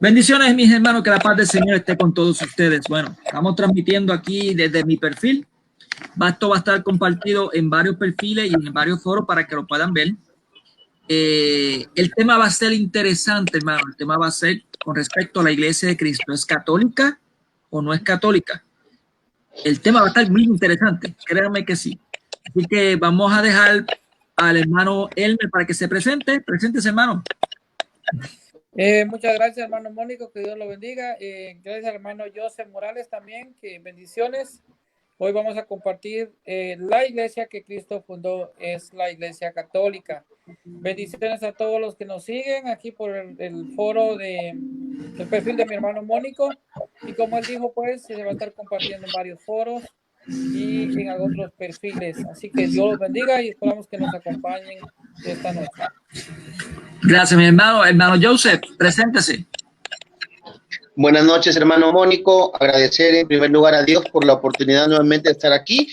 Bendiciones, mis hermanos, que la paz del Señor esté con todos ustedes. Bueno, estamos transmitiendo aquí desde mi perfil. Esto va a estar compartido en varios perfiles y en varios foros para que lo puedan ver. El tema va a ser interesante, hermano. El tema va a ser con respecto a la Iglesia de Cristo. ¿Es católica o no es católica? El tema va a estar muy interesante. Créanme que sí. Así que vamos a dejar al hermano Elmer para que se presente. Preséntese, hermano. Muchas gracias, hermano Mónico, que Dios lo bendiga. Gracias, hermano Joseph Morales también, que bendiciones. Hoy vamos a compartir la iglesia que Cristo fundó, es la Iglesia Católica. Bendiciones a todos los que nos siguen aquí por el foro del perfil de mi hermano Mónico. Y como él dijo, pues se va a estar compartiendo en varios foros y en otros perfiles. Así que Dios los bendiga y esperamos que nos acompañen esta noche. Gracias, mi hermano. Hermano Joseph, preséntese. Buenas noches, hermano Mónico. Agradecer en primer lugar a Dios por la oportunidad nuevamente de estar aquí.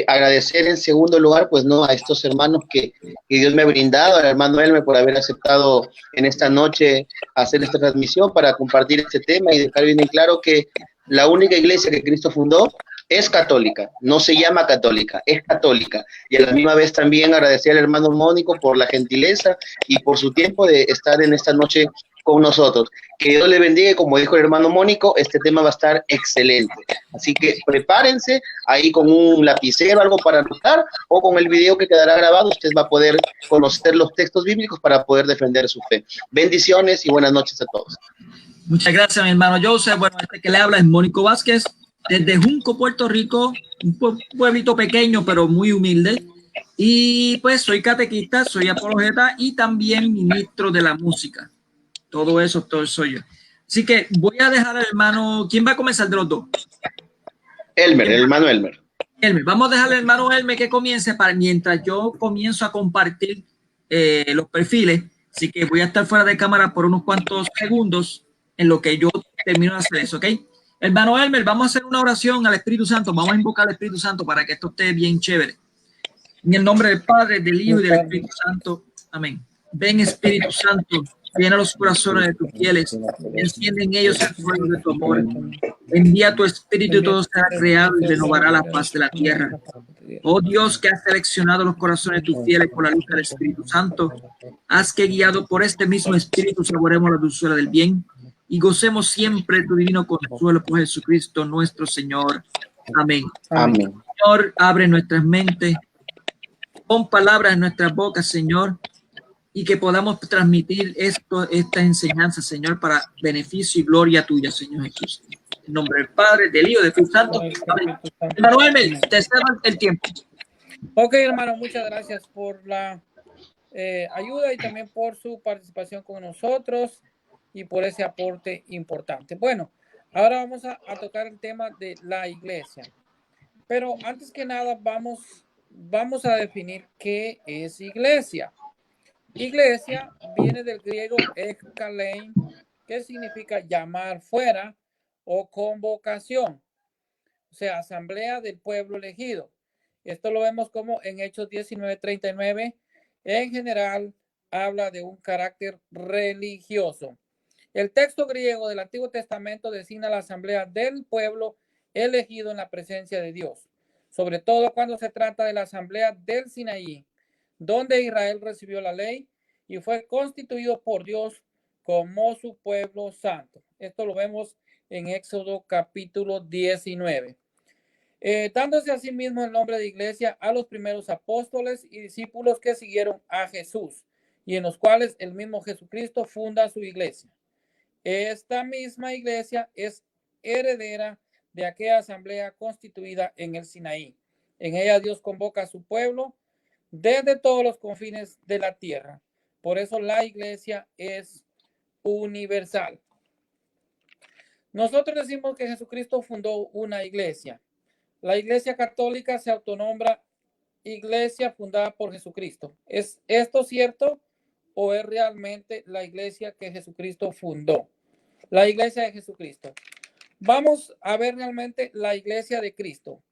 Agradecer en segundo lugar, pues no, a estos hermanos que Dios me ha brindado, al hermano Elmer por haber aceptado en esta noche hacer esta transmisión para compartir este tema y dejar bien en claro que la única iglesia que Cristo fundó es católica, no se llama católica, es católica. Y a la misma vez también agradecer al hermano Mónico por la gentileza y por su tiempo de estar en esta noche con nosotros. Que Dios le bendiga, como dijo el hermano Mónico, este tema va a estar excelente. Así que prepárense ahí con un lapicero, algo para anotar, o con el video que quedará grabado, usted va a poder conocer los textos bíblicos para poder defender su fe. Bendiciones y buenas noches a todos. Muchas gracias, mi hermano Joseph. Bueno, este que le habla es Mónico Vázquez, desde Junco, Puerto Rico, un pueblito pequeño, pero muy humilde. Y pues soy catequista, soy apologeta y también ministro de la música. Todo eso, todo soy yo. Así que voy a dejar al hermano. ¿Quién va a comenzar de los dos? Elmer, el hermano Elmer. Elmer. Vamos a dejarle al hermano Elmer que comience para mientras yo comienzo a compartir los perfiles. Así que voy a estar fuera de cámara por unos cuantos segundos en lo que yo termino de hacer eso, ¿ok? Hermano Elmer, vamos a hacer una oración al Espíritu Santo. Vamos a invocar al Espíritu Santo para que esto esté bien chévere. En el nombre del Padre, del Hijo y del Espíritu Santo. Amén. Ven, Espíritu Santo, llena los corazones de tus fieles, enciende en ellos el fuego de tu amor. Envía tu Espíritu y todo será creado y renovará la paz de la tierra. Oh Dios, que has seleccionado los corazones de tus fieles por la luz del Espíritu Santo, haz que guiado por este mismo Espíritu saboremos la dulzura del bien y gocemos siempre tu divino consuelo por Jesucristo nuestro Señor. Amén. Amén. Señor, abre nuestras mentes, pon palabras en nuestras bocas, Señor, y que podamos transmitir esta enseñanza, Señor, para beneficio y gloria tuya, Señor Jesús. En nombre del Padre, del Hijo, del Espíritu Santo. Amén. Hermano Emel, te cedo el tiempo. Ok, hermano, muchas gracias por la ayuda y también por su participación con nosotros y por ese aporte importante. Bueno, ahora vamos a tocar el tema de la iglesia. Pero antes que nada, vamos a definir qué es iglesia. Iglesia viene del griego ekkalein, que significa llamar fuera o convocación, o sea, asamblea del pueblo elegido. Esto lo vemos como en Hechos 19:39. En general, habla de un carácter religioso. El texto griego del Antiguo Testamento designa la asamblea del pueblo elegido en la presencia de Dios, sobre todo cuando se trata de la asamblea del Sinaí, donde Israel recibió la ley y fue constituido por Dios como su pueblo santo. Esto lo vemos en Éxodo capítulo 19. Dándose a sí mismo el nombre de iglesia a los primeros apóstoles y discípulos que siguieron a Jesús y en los cuales el mismo Jesucristo funda su iglesia. Esta misma iglesia es heredera de aquella asamblea constituida en el Sinaí. En ella Dios convoca a su pueblo desde todos los confines de la tierra. Por eso la iglesia es universal. Nosotros decimos que Jesucristo fundó una iglesia. La Iglesia Católica se autonombra iglesia fundada por Jesucristo. ¿Es esto cierto o es realmente la iglesia que Jesucristo fundó? La iglesia de Jesucristo. Vamos a ver realmente la iglesia de Cristo.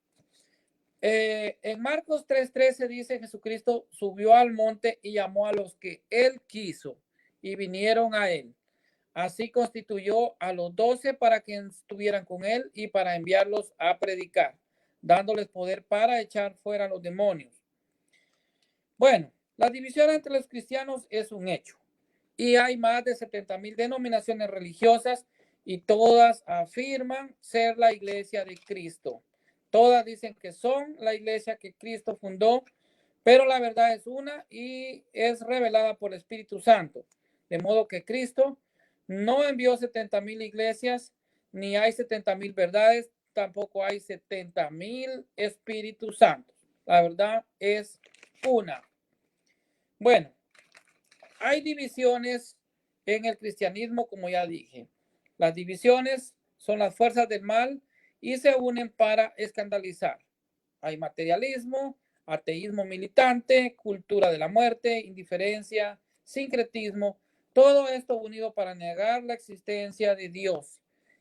En Marcos 3:13 dice: Jesucristo subió al monte y llamó a los que él quiso y vinieron a él. Así constituyó a los 12 para que estuvieran con él y para enviarlos a predicar, dándoles poder para echar fuera a los demonios. Bueno, la división entre los cristianos es un hecho. Y hay más de 70,000 denominaciones religiosas y todas afirman ser la iglesia de Cristo. Todas dicen que son la iglesia que Cristo fundó, pero la verdad es una y es revelada por el Espíritu Santo. De modo que Cristo no envió 70,000 iglesias, ni hay 70,000 verdades, tampoco hay 70,000 Espíritus Santos. La verdad es una. Bueno, hay divisiones en el cristianismo, como ya dije. Las divisiones son las fuerzas del mal y se unen para escandalizar. Hay materialismo, ateísmo militante, cultura de la muerte, indiferencia, sincretismo, todo esto unido para negar la existencia de Dios.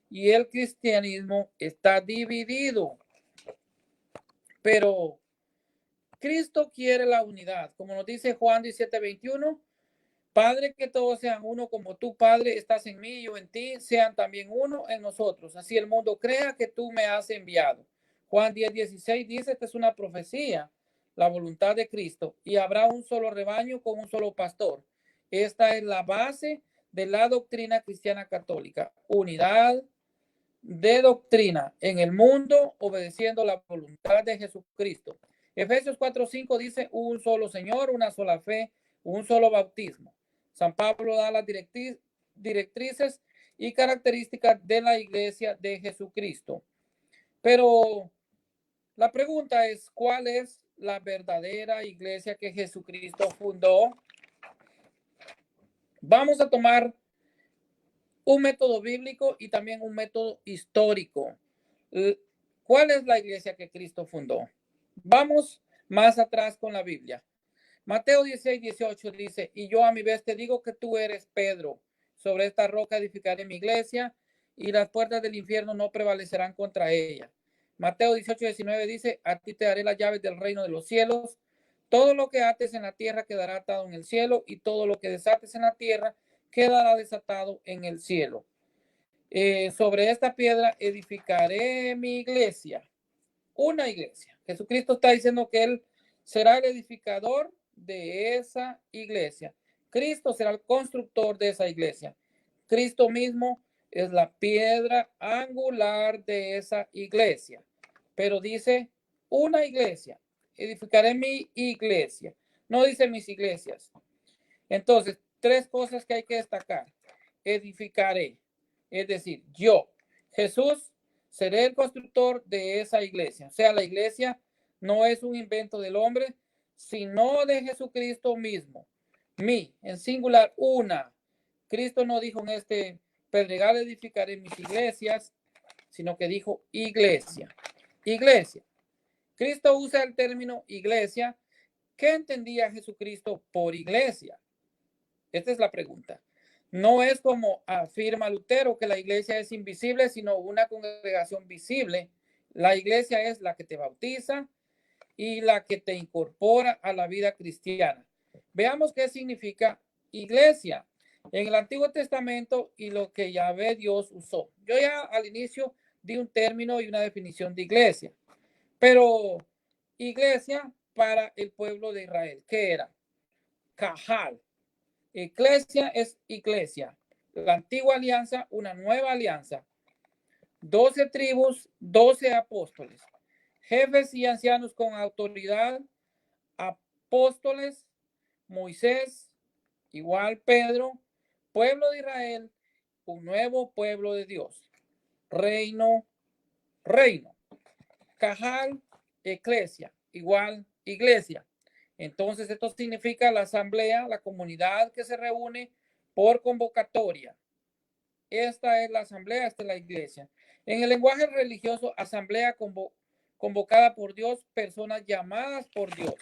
Y el cristianismo está dividido. Pero Cristo quiere la unidad. Como nos dice Juan 17:21, Padre, que todos sean uno como tú, Padre, estás en mí y yo en ti, sean también uno en nosotros. Así el mundo crea que tú me has enviado. Juan 10:16 dice que es una profecía, la voluntad de Cristo, y habrá un solo rebaño con un solo pastor. Esta es la base de la doctrina cristiana católica. Unidad de doctrina en el mundo, obedeciendo la voluntad de Jesucristo. Efesios 4:5 dice un solo Señor, una sola fe, un solo bautismo. San Pablo da las directrices y características de la iglesia de Jesucristo. Pero la pregunta es, ¿cuál es la verdadera iglesia que Jesucristo fundó? Vamos a tomar un método bíblico y también un método histórico. ¿Cuál es la iglesia que Cristo fundó? Vamos más atrás con la Biblia. Mateo 16:18 dice, y yo a mi vez te digo que tú eres Pedro. Sobre esta roca edificaré mi iglesia y las puertas del infierno no prevalecerán contra ella. Mateo 18:19 dice, a ti te daré las llaves del reino de los cielos. Todo lo que ates en la tierra quedará atado en el cielo y todo lo que desates en la tierra quedará desatado en el cielo. Sobre esta piedra edificaré mi iglesia. Una iglesia. Jesucristo está diciendo que Él será el edificador de esa iglesia. Cristo será el constructor de esa iglesia. Cristo mismo es la piedra angular de esa iglesia. Pero dice una iglesia. Edificaré mi iglesia. No dice mis iglesias. Entonces, tres cosas que hay que destacar. Edificaré. Es decir, yo, Jesús, seré el constructor de esa iglesia. O sea, la iglesia no es un invento del hombre, sino de Jesucristo mismo. Mi, en singular, una. Cristo no dijo en este pedregal edificaré mis iglesias, sino que dijo iglesia. Iglesia. Cristo usa el término iglesia. ¿Qué entendía Jesucristo por iglesia? Esta es la pregunta. No es como afirma Lutero que la iglesia es invisible, sino una congregación visible. La iglesia es la que te bautiza y la que te incorpora a la vida cristiana. Veamos qué significa iglesia en el Antiguo Testamento y lo que Yahvé Dios usó. Yo ya al inicio di un término y una definición de iglesia, pero iglesia para el pueblo de Israel, ¿qué era? Cajal. Iglesia es iglesia. La antigua alianza, una nueva alianza. 12 tribus, 12 apóstoles. Jefes y ancianos con autoridad. Apóstoles, Moisés, igual Pedro. Pueblo de Israel, un nuevo pueblo de Dios. Reino, reino. Cajal, iglesia, igual iglesia. Entonces, esto significa la asamblea, la comunidad que se reúne por convocatoria. Esta es la asamblea, esta es la iglesia. En el lenguaje religioso, asamblea convocada por Dios, personas llamadas por Dios.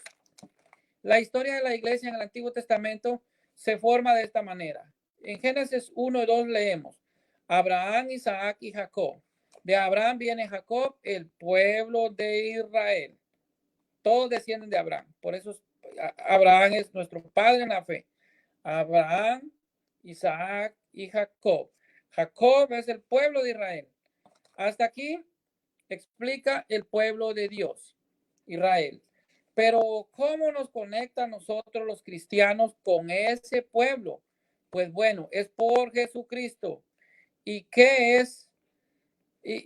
La historia de la iglesia en el Antiguo Testamento se forma de esta manera. En Génesis 1 y 2 leemos, Abraham, Isaac y Jacob. De Abraham viene Jacob, el pueblo de Israel. Todos descienden de Abraham. Por eso Abraham es nuestro padre en la fe. Abraham, Isaac y Jacob. Jacob es el pueblo de Israel. Hasta aquí explica el pueblo de Dios, Israel. Pero ¿cómo nos conecta a nosotros los cristianos con ese pueblo? Pues bueno, es por Jesucristo. ¿Y qué es?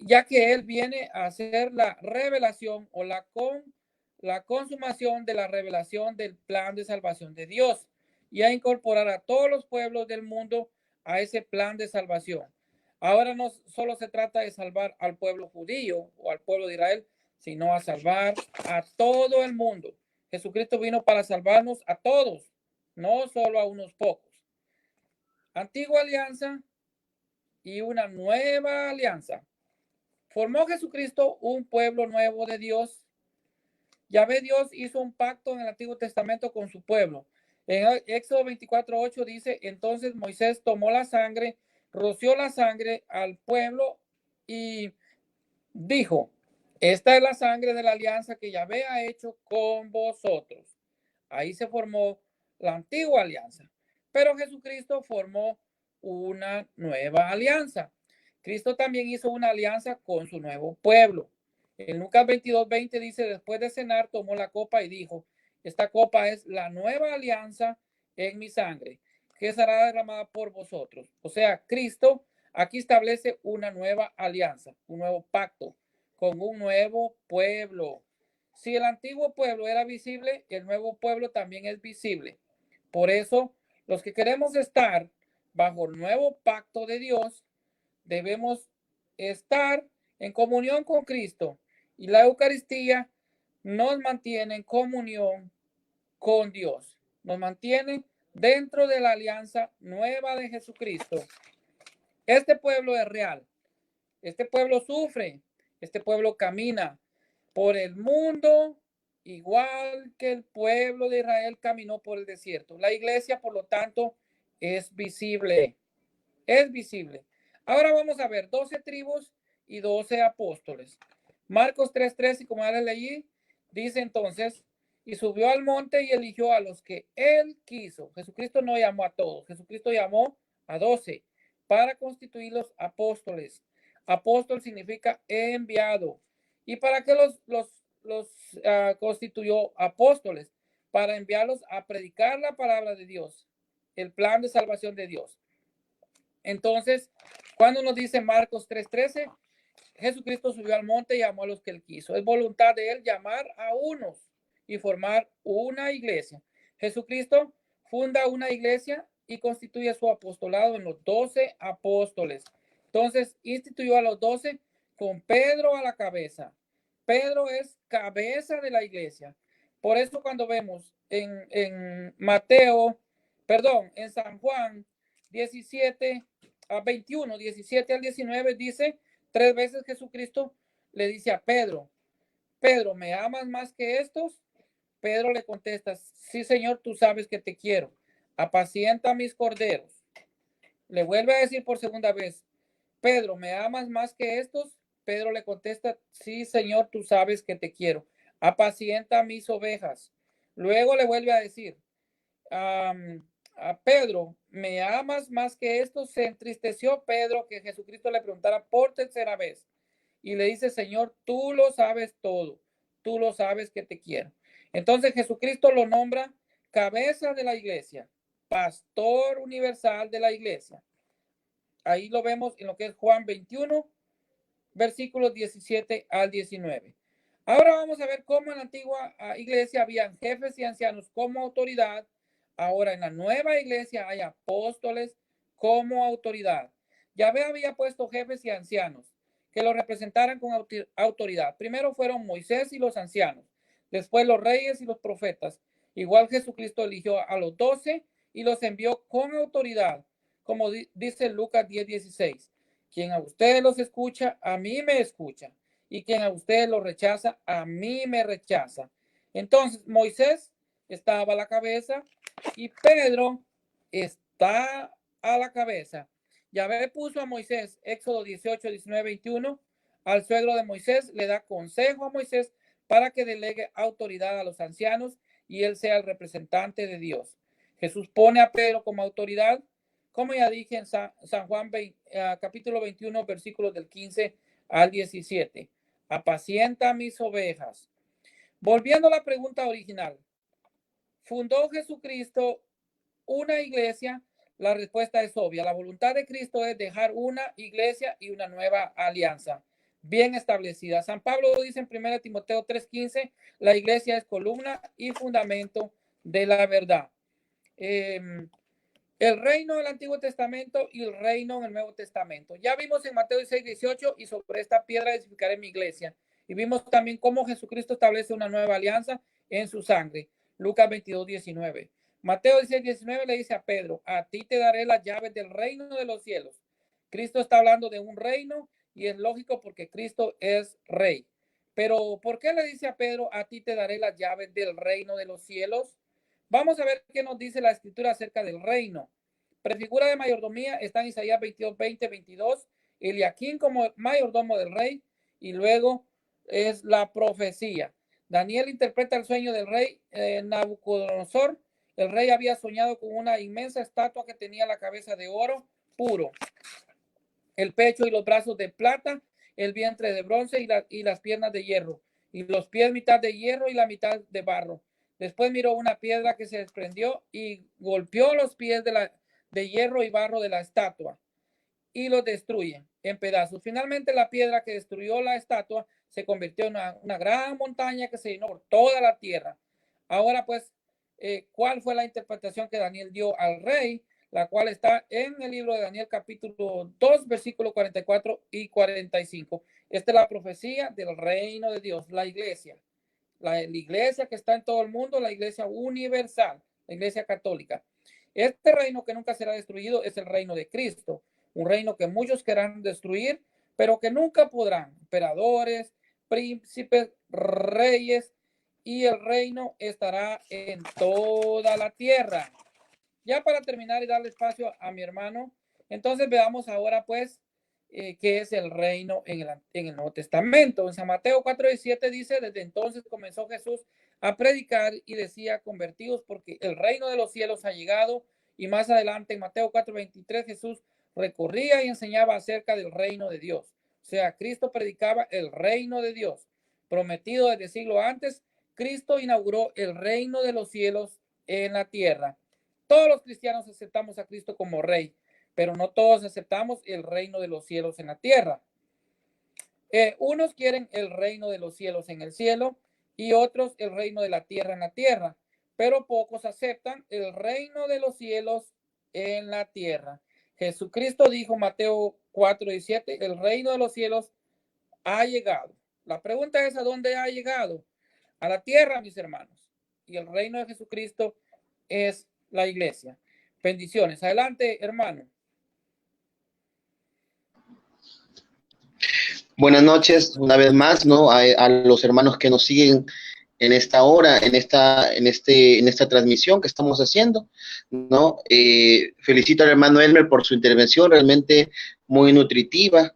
Ya que Él viene a hacer la revelación o la consumación de la revelación del plan de salvación de Dios y a incorporar a todos los pueblos del mundo a ese plan de salvación. Ahora no solo se trata de salvar al pueblo judío o al pueblo de Israel, sino a salvar a todo el mundo. Jesucristo vino para salvarnos a todos, no solo a unos pocos. Antigua alianza y una nueva alianza. ¿Formó Jesucristo un pueblo nuevo de Dios? Yahvé Dios hizo un pacto en el Antiguo Testamento con su pueblo. En Éxodo 24:8 dice, entonces Moisés tomó la sangre, roció la sangre al pueblo y dijo, esta es la sangre de la alianza que Yahvé ha hecho con vosotros. Ahí se formó la antigua alianza. Pero Jesucristo formó una nueva alianza. Cristo también hizo una alianza con su nuevo pueblo. En Lucas 22:20 dice, después de cenar, tomó la copa y dijo, esta copa es la nueva alianza en mi sangre, que será derramada por vosotros. O sea, Cristo aquí establece una nueva alianza, un nuevo pacto con un nuevo pueblo. Si el antiguo pueblo era visible, el nuevo pueblo también es visible. Por eso, los que queremos estar bajo el nuevo pacto de Dios, debemos estar en comunión con Cristo. Y la Eucaristía nos mantiene en comunión con Dios. Nos mantiene dentro de la alianza nueva de Jesucristo. Este pueblo es real. Este pueblo sufre. Este pueblo camina por el mundo igual que el pueblo de Israel caminó por el desierto. La iglesia, por lo tanto, es visible. Es visible. Ahora vamos a ver 12 tribus y 12 apóstoles. Marcos 3:3, y como ya les leí, dice entonces, y subió al monte y eligió a los que él quiso. Jesucristo no llamó a todos, Jesucristo llamó a 12 para constituir los apóstoles. Apóstol significa enviado. ¿Y para qué los constituyó apóstoles? Para enviarlos a predicar la palabra de Dios, el plan de salvación de Dios. Entonces, cuando nos dice Marcos 3:13, Jesucristo subió al monte y llamó a los que él quiso. Es voluntad de él llamar a unos y formar una iglesia. Jesucristo funda una iglesia y constituye su apostolado en los 12 apóstoles. Entonces, instituyó a los 12 con Pedro a la cabeza. Pedro es cabeza de la iglesia. Por eso cuando vemos en San Juan 17:21, 17 al 19, dice 3 veces Jesucristo le dice a Pedro, Pedro, ¿me amas más que estos? Pedro le contesta, sí, Señor, tú sabes que te quiero. Apacienta mis corderos. Le vuelve a decir por segunda vez, Pedro, ¿me amas más que estos? Pedro le contesta, sí, Señor, tú sabes que te quiero. Apacienta mis ovejas. Luego le vuelve a decir, a Pedro, ¿me amas más que estos? Se entristeció Pedro que Jesucristo le preguntara por tercera vez. Y le dice, Señor, tú lo sabes todo. Tú lo sabes que te quiero. Entonces Jesucristo lo nombra cabeza de la iglesia, pastor universal de la iglesia. Ahí lo vemos en lo que es Juan 21, versículos 17 al 19. Ahora vamos a ver cómo en la antigua iglesia habían jefes y ancianos como autoridad. Ahora en la nueva iglesia hay apóstoles como autoridad. Yahvé había puesto jefes y ancianos que lo representaran con autoridad. Primero fueron Moisés y los ancianos, después los reyes y los profetas. Igual Jesucristo eligió a los 12 y los envió con autoridad, como dice Lucas 10:16. Quien a ustedes los escucha, a mí me escucha. Y quien a ustedes los rechaza, a mí me rechaza. Entonces Moisés estaba a la cabeza y Pedro está a la cabeza. Yahvé puso a Moisés, Éxodo 18, 19, 21, al suegro de Moisés, le da consejo a Moisés para que delegue autoridad a los ancianos y él sea el representante de Dios. Jesús pone a Pedro como autoridad, como ya dije en San Juan capítulo 21, versículos del 15 al 17. Apacienta mis ovejas. Volviendo a la pregunta original, ¿fundó Jesucristo una iglesia? La respuesta es obvia. La voluntad de Cristo es dejar una iglesia y una nueva alianza bien establecida. San Pablo dice en 1 Timoteo 3:15, la iglesia es columna y fundamento de la verdad. El reino del Antiguo Testamento y el reino en el Nuevo Testamento. Ya vimos en Mateo 6:18, y sobre esta piedra edificaré mi iglesia. Y vimos también cómo Jesucristo establece una nueva alianza en su sangre. Lucas 22:19. Mateo 16:19 le dice a Pedro, a ti te daré las llaves del reino de los cielos. Cristo está hablando de un reino y es lógico porque Cristo es rey. Pero ¿por qué le dice a Pedro, a ti te daré las llaves del reino de los cielos? Vamos a ver qué nos dice la escritura acerca del reino. Prefigura de mayordomía está en Isaías 22, 20, 22. Eliaquín como mayordomo del rey, y luego es la profecía. Daniel interpreta el sueño del rey Nabucodonosor. El rey había soñado con una inmensa estatua que tenía la cabeza de oro puro, el pecho y los brazos de plata, el vientre de bronce y las piernas de hierro, y los pies mitad de hierro y la mitad de barro. Después miró una piedra que se desprendió y golpeó los pies de hierro y barro de la estatua y los destruye en pedazos. Finalmente la piedra que destruyó la estatua se convirtió en una gran montaña que se llenó por toda la tierra. Ahora pues, ¿cuál fue la interpretación que Daniel dio al rey? La cual está en el libro de Daniel capítulo 2, versículos 44 y 45. Esta es la profecía del reino de Dios, la iglesia. La iglesia que está en todo el mundo, la iglesia universal, la iglesia católica. Este reino que nunca será destruido es el reino de Cristo, un reino que muchos querrán destruir, pero que nunca podrán. Emperadores, príncipes, reyes, y el reino estará en toda la tierra. Ya para terminar y darle espacio a mi hermano, entonces veamos ahora pues qué es el reino en el Nuevo Testamento. En San Mateo 4:17 dice, desde entonces comenzó Jesús a predicar y decía, convertidos porque el reino de los cielos ha llegado. Y más adelante en Mateo 4:23 Jesús recorría y enseñaba acerca del reino de Dios. O sea, Cristo predicaba el reino de Dios. Prometido desde siglo antes, Cristo inauguró el reino de los cielos en la tierra. Todos los cristianos aceptamos a Cristo como rey, pero no todos aceptamos el reino de los cielos en la tierra. Unos quieren el reino de los cielos en el cielo y otros el reino de la tierra en la tierra, pero pocos aceptan el reino de los cielos en la tierra. Jesucristo dijo, Mateo 4:17, el reino de los cielos ha llegado. La pregunta es, ¿a dónde ha llegado? A la tierra, mis hermanos. Y el reino de Jesucristo es la iglesia. Bendiciones. Adelante, hermano. Buenas noches, una vez más, ¿no? A los hermanos que nos siguen en esta hora, en esta transmisión que estamos haciendo, ¿no? Felicito al hermano Elmer por su intervención, realmente muy nutritiva,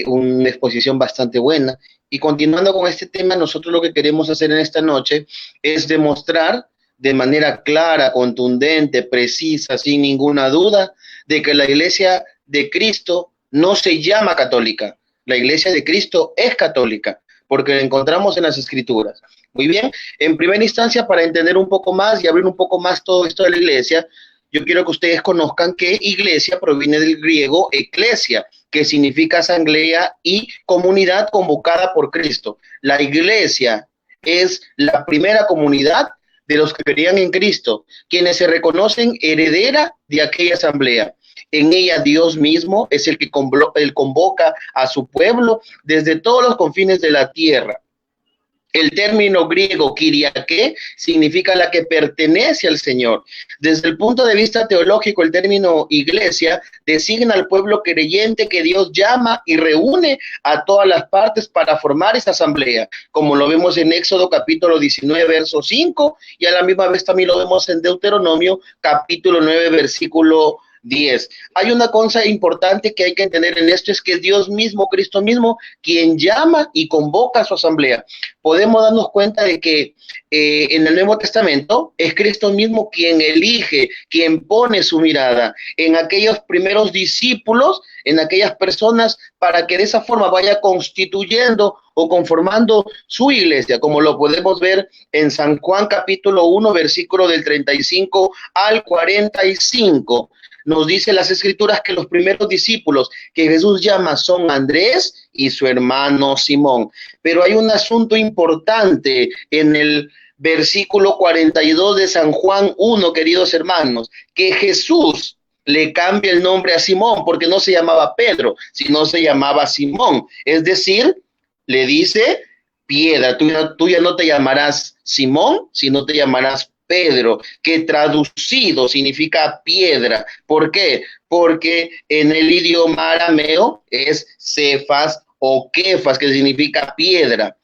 una exposición bastante buena. Y continuando con este tema, nosotros lo que queremos hacer en esta noche es demostrar de manera clara, contundente, precisa, sin ninguna duda, de que la iglesia de Cristo no se llama católica. La iglesia de Cristo es católica, porque la encontramos en las Escrituras. Muy bien, en primera instancia, para entender un poco más y abrir un poco más todo esto de la iglesia, yo quiero que ustedes conozcan que iglesia proviene del griego eclesia, que significa asamblea y comunidad convocada por Cristo. La iglesia es la primera comunidad de los que creían en Cristo, quienes se reconocen heredera de aquella asamblea. En ella Dios mismo es el que convoca a su pueblo desde todos los confines de la tierra. El término griego Kyriake significa la que pertenece al Señor. Desde el punto de vista teológico, el término iglesia designa al pueblo creyente que Dios llama y reúne a todas las partes para formar esa asamblea, como lo vemos en Éxodo capítulo 19, verso 5, y a la misma vez también lo vemos en Deuteronomio capítulo 9, versículo 10. Hay una cosa importante que hay que entender en esto, es que es Dios mismo, Cristo mismo, quien llama y convoca a su asamblea. Podemos darnos cuenta de que en el Nuevo Testamento es Cristo mismo quien elige, quien pone su mirada en aquellos primeros discípulos, en aquellas personas, para que de esa forma vaya constituyendo o conformando su iglesia, como lo podemos ver en San Juan capítulo 1, versículo del 35 al 45. Nos dice las escrituras que los primeros discípulos que Jesús llama son Andrés y su hermano Simón. Pero hay un asunto importante en el versículo 42 de San Juan 1, queridos hermanos, que Jesús le cambia el nombre a Simón, porque no se llamaba Pedro, sino se llamaba Simón. Es decir, le dice, piedra, tú ya no te llamarás Simón, sino te llamarás Pedro, que traducido significa piedra. ¿Por qué? Porque en el idioma arameo es Cefas o Kefas, que significa piedra.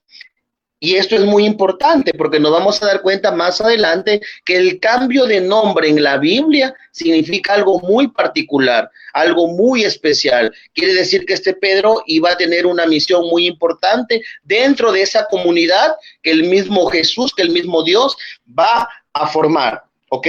Y esto es muy importante porque nos vamos a dar cuenta más adelante que el cambio de nombre en la Biblia significa algo muy particular, algo muy especial. Quiere decir que este Pedro iba a tener una misión muy importante dentro de esa comunidad que el mismo Jesús, que el mismo Dios va a formar, ¿ok?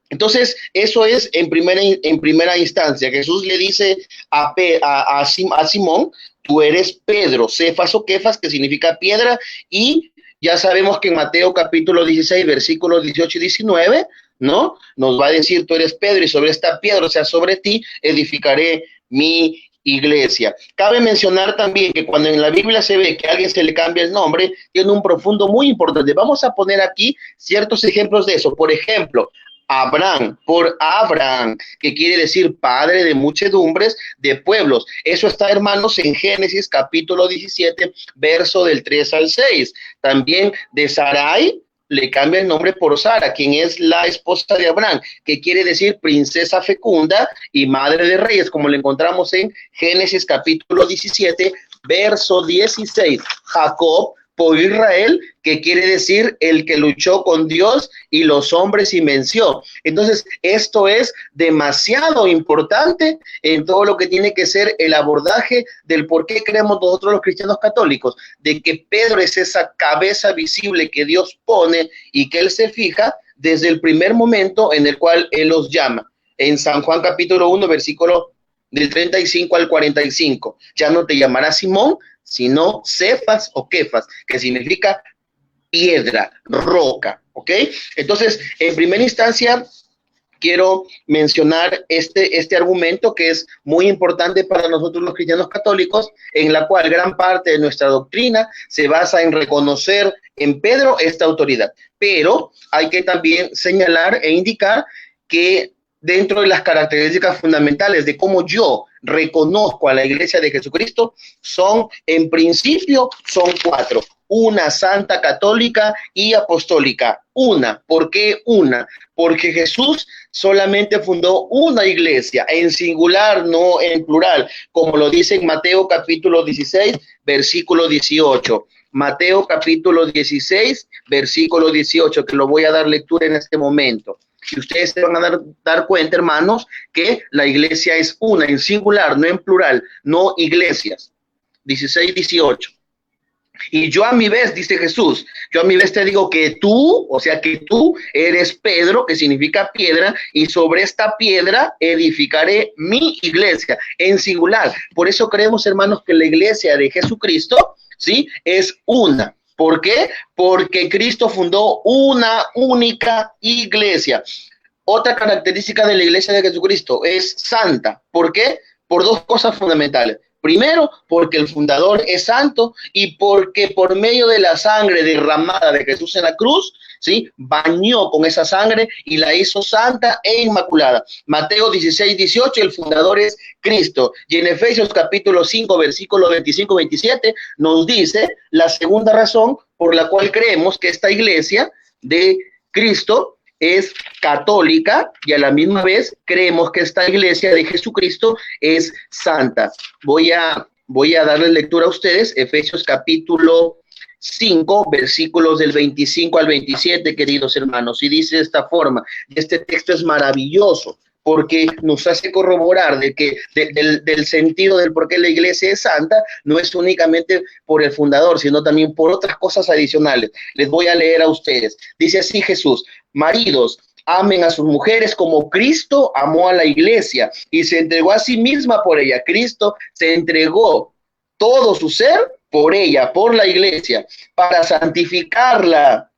Entonces, eso es en primera instancia. Jesús le dice a Simón, tú eres Pedro, Cefas o Kefas, que significa piedra, y ya sabemos que en Mateo capítulo 16, versículos 18 y 19, ¿no? Nos va a decir, tú eres Pedro, y sobre esta piedra, o sea, sobre ti, edificaré mi iglesia. Cabe mencionar también que cuando en la Biblia se ve que a alguien se le cambia el nombre, tiene un profundo muy importante. Vamos a poner aquí ciertos ejemplos de eso. Por ejemplo, Abraham, por Abraham, que quiere decir padre de muchedumbres de pueblos. Eso está, hermanos, en Génesis capítulo 17, verso del 3 al 6. También de Sarai le cambia el nombre por Sara, quien es la esposa de Abraham, que quiere decir princesa fecunda y madre de reyes, como lo encontramos en Génesis capítulo 17, verso 16. Jacob, por Israel, que quiere decir el que luchó con Dios y los hombres y venció. Entonces, esto es demasiado importante en todo lo que tiene que ser el abordaje del por qué creemos nosotros los cristianos católicos, de que Pedro es esa cabeza visible que Dios pone y que él se fija desde el primer momento en el cual él los llama. En San Juan capítulo 1, versículo del 35 al 45, ya no te llamarás Simón, sino Cefas o Kefas, que significa piedra, roca, ¿ok? Entonces, en primera instancia, quiero mencionar este argumento que es muy importante para nosotros los cristianos católicos, en la cual gran parte de nuestra doctrina se basa en reconocer en Pedro esta autoridad. Pero hay que también señalar e indicar que dentro de las características fundamentales de cómo yo reconozco a la Iglesia de Jesucristo, en principio, son 4. Una, santa, católica y apostólica. Una. ¿Por qué una? Porque Jesús solamente fundó una iglesia, en singular, no en plural, como lo dice en Mateo capítulo 16, versículo 18. Mateo capítulo 16, versículo 18, que lo voy a dar lectura en este momento. Y ustedes se van a dar cuenta, hermanos, que la iglesia es una, en singular, no en plural, no iglesias. 16, 18. Y yo a mi vez, dice Jesús, yo a mi vez te digo que tú, o sea que tú eres Pedro, que significa piedra, y sobre esta piedra edificaré mi iglesia, en singular. Por eso creemos, hermanos, que la iglesia de Jesucristo, ¿sí?, es una. ¿Por qué? Porque Cristo fundó una única iglesia. Otra característica de la iglesia de Jesucristo es santa. ¿Por qué? Por dos cosas fundamentales. Primero, porque el fundador es santo y porque por medio de la sangre derramada de Jesús en la cruz, ¿sí?, bañó con esa sangre y la hizo santa e inmaculada. Mateo 16, 18, el fundador es Cristo. Y en Efesios capítulo 5, versículo 25-27, nos dice la segunda razón por la cual creemos que esta iglesia de Cristo es católica y a la misma vez creemos que esta iglesia de Jesucristo es santa. Voy a darle lectura a ustedes, Efesios capítulo 5, versículos del 25 al 27, queridos hermanos, y dice de esta forma, este texto es maravilloso, porque nos hace corroborar de que del sentido del por qué la iglesia es santa, no es únicamente por el fundador, sino también por otras cosas adicionales. Les voy a leer a ustedes. Dice así Jesús: maridos, amen a sus mujeres como Cristo amó a la iglesia y se entregó a sí misma por ella. Cristo se entregó todo su ser por ella, por la iglesia, para santificarla,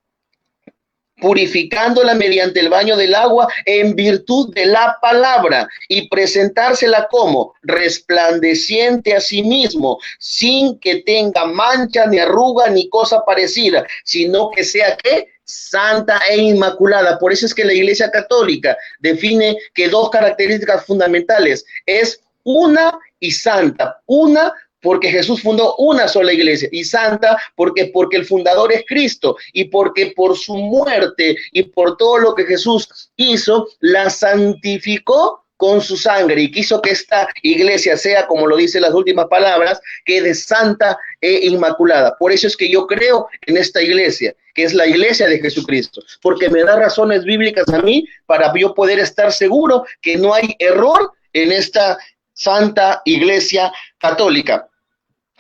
purificándola mediante el baño del agua en virtud de la palabra, y presentársela como resplandeciente a sí mismo, sin que tenga mancha, ni arruga, ni cosa parecida, sino que sea ¿qué? Santa e inmaculada. Por eso es que la Iglesia Católica define que dos características fundamentales es una y santa. Una, porque Jesús fundó una sola iglesia, y santa porque el fundador es Cristo, y porque por su muerte y por todo lo que Jesús hizo, la santificó con su sangre y quiso que esta iglesia sea, como lo dice las últimas palabras, que de santa e inmaculada. Por eso es que yo creo en esta iglesia, que es la iglesia de Jesucristo, porque me da razones bíblicas a mí para yo poder estar seguro que no hay error en esta santa iglesia católica.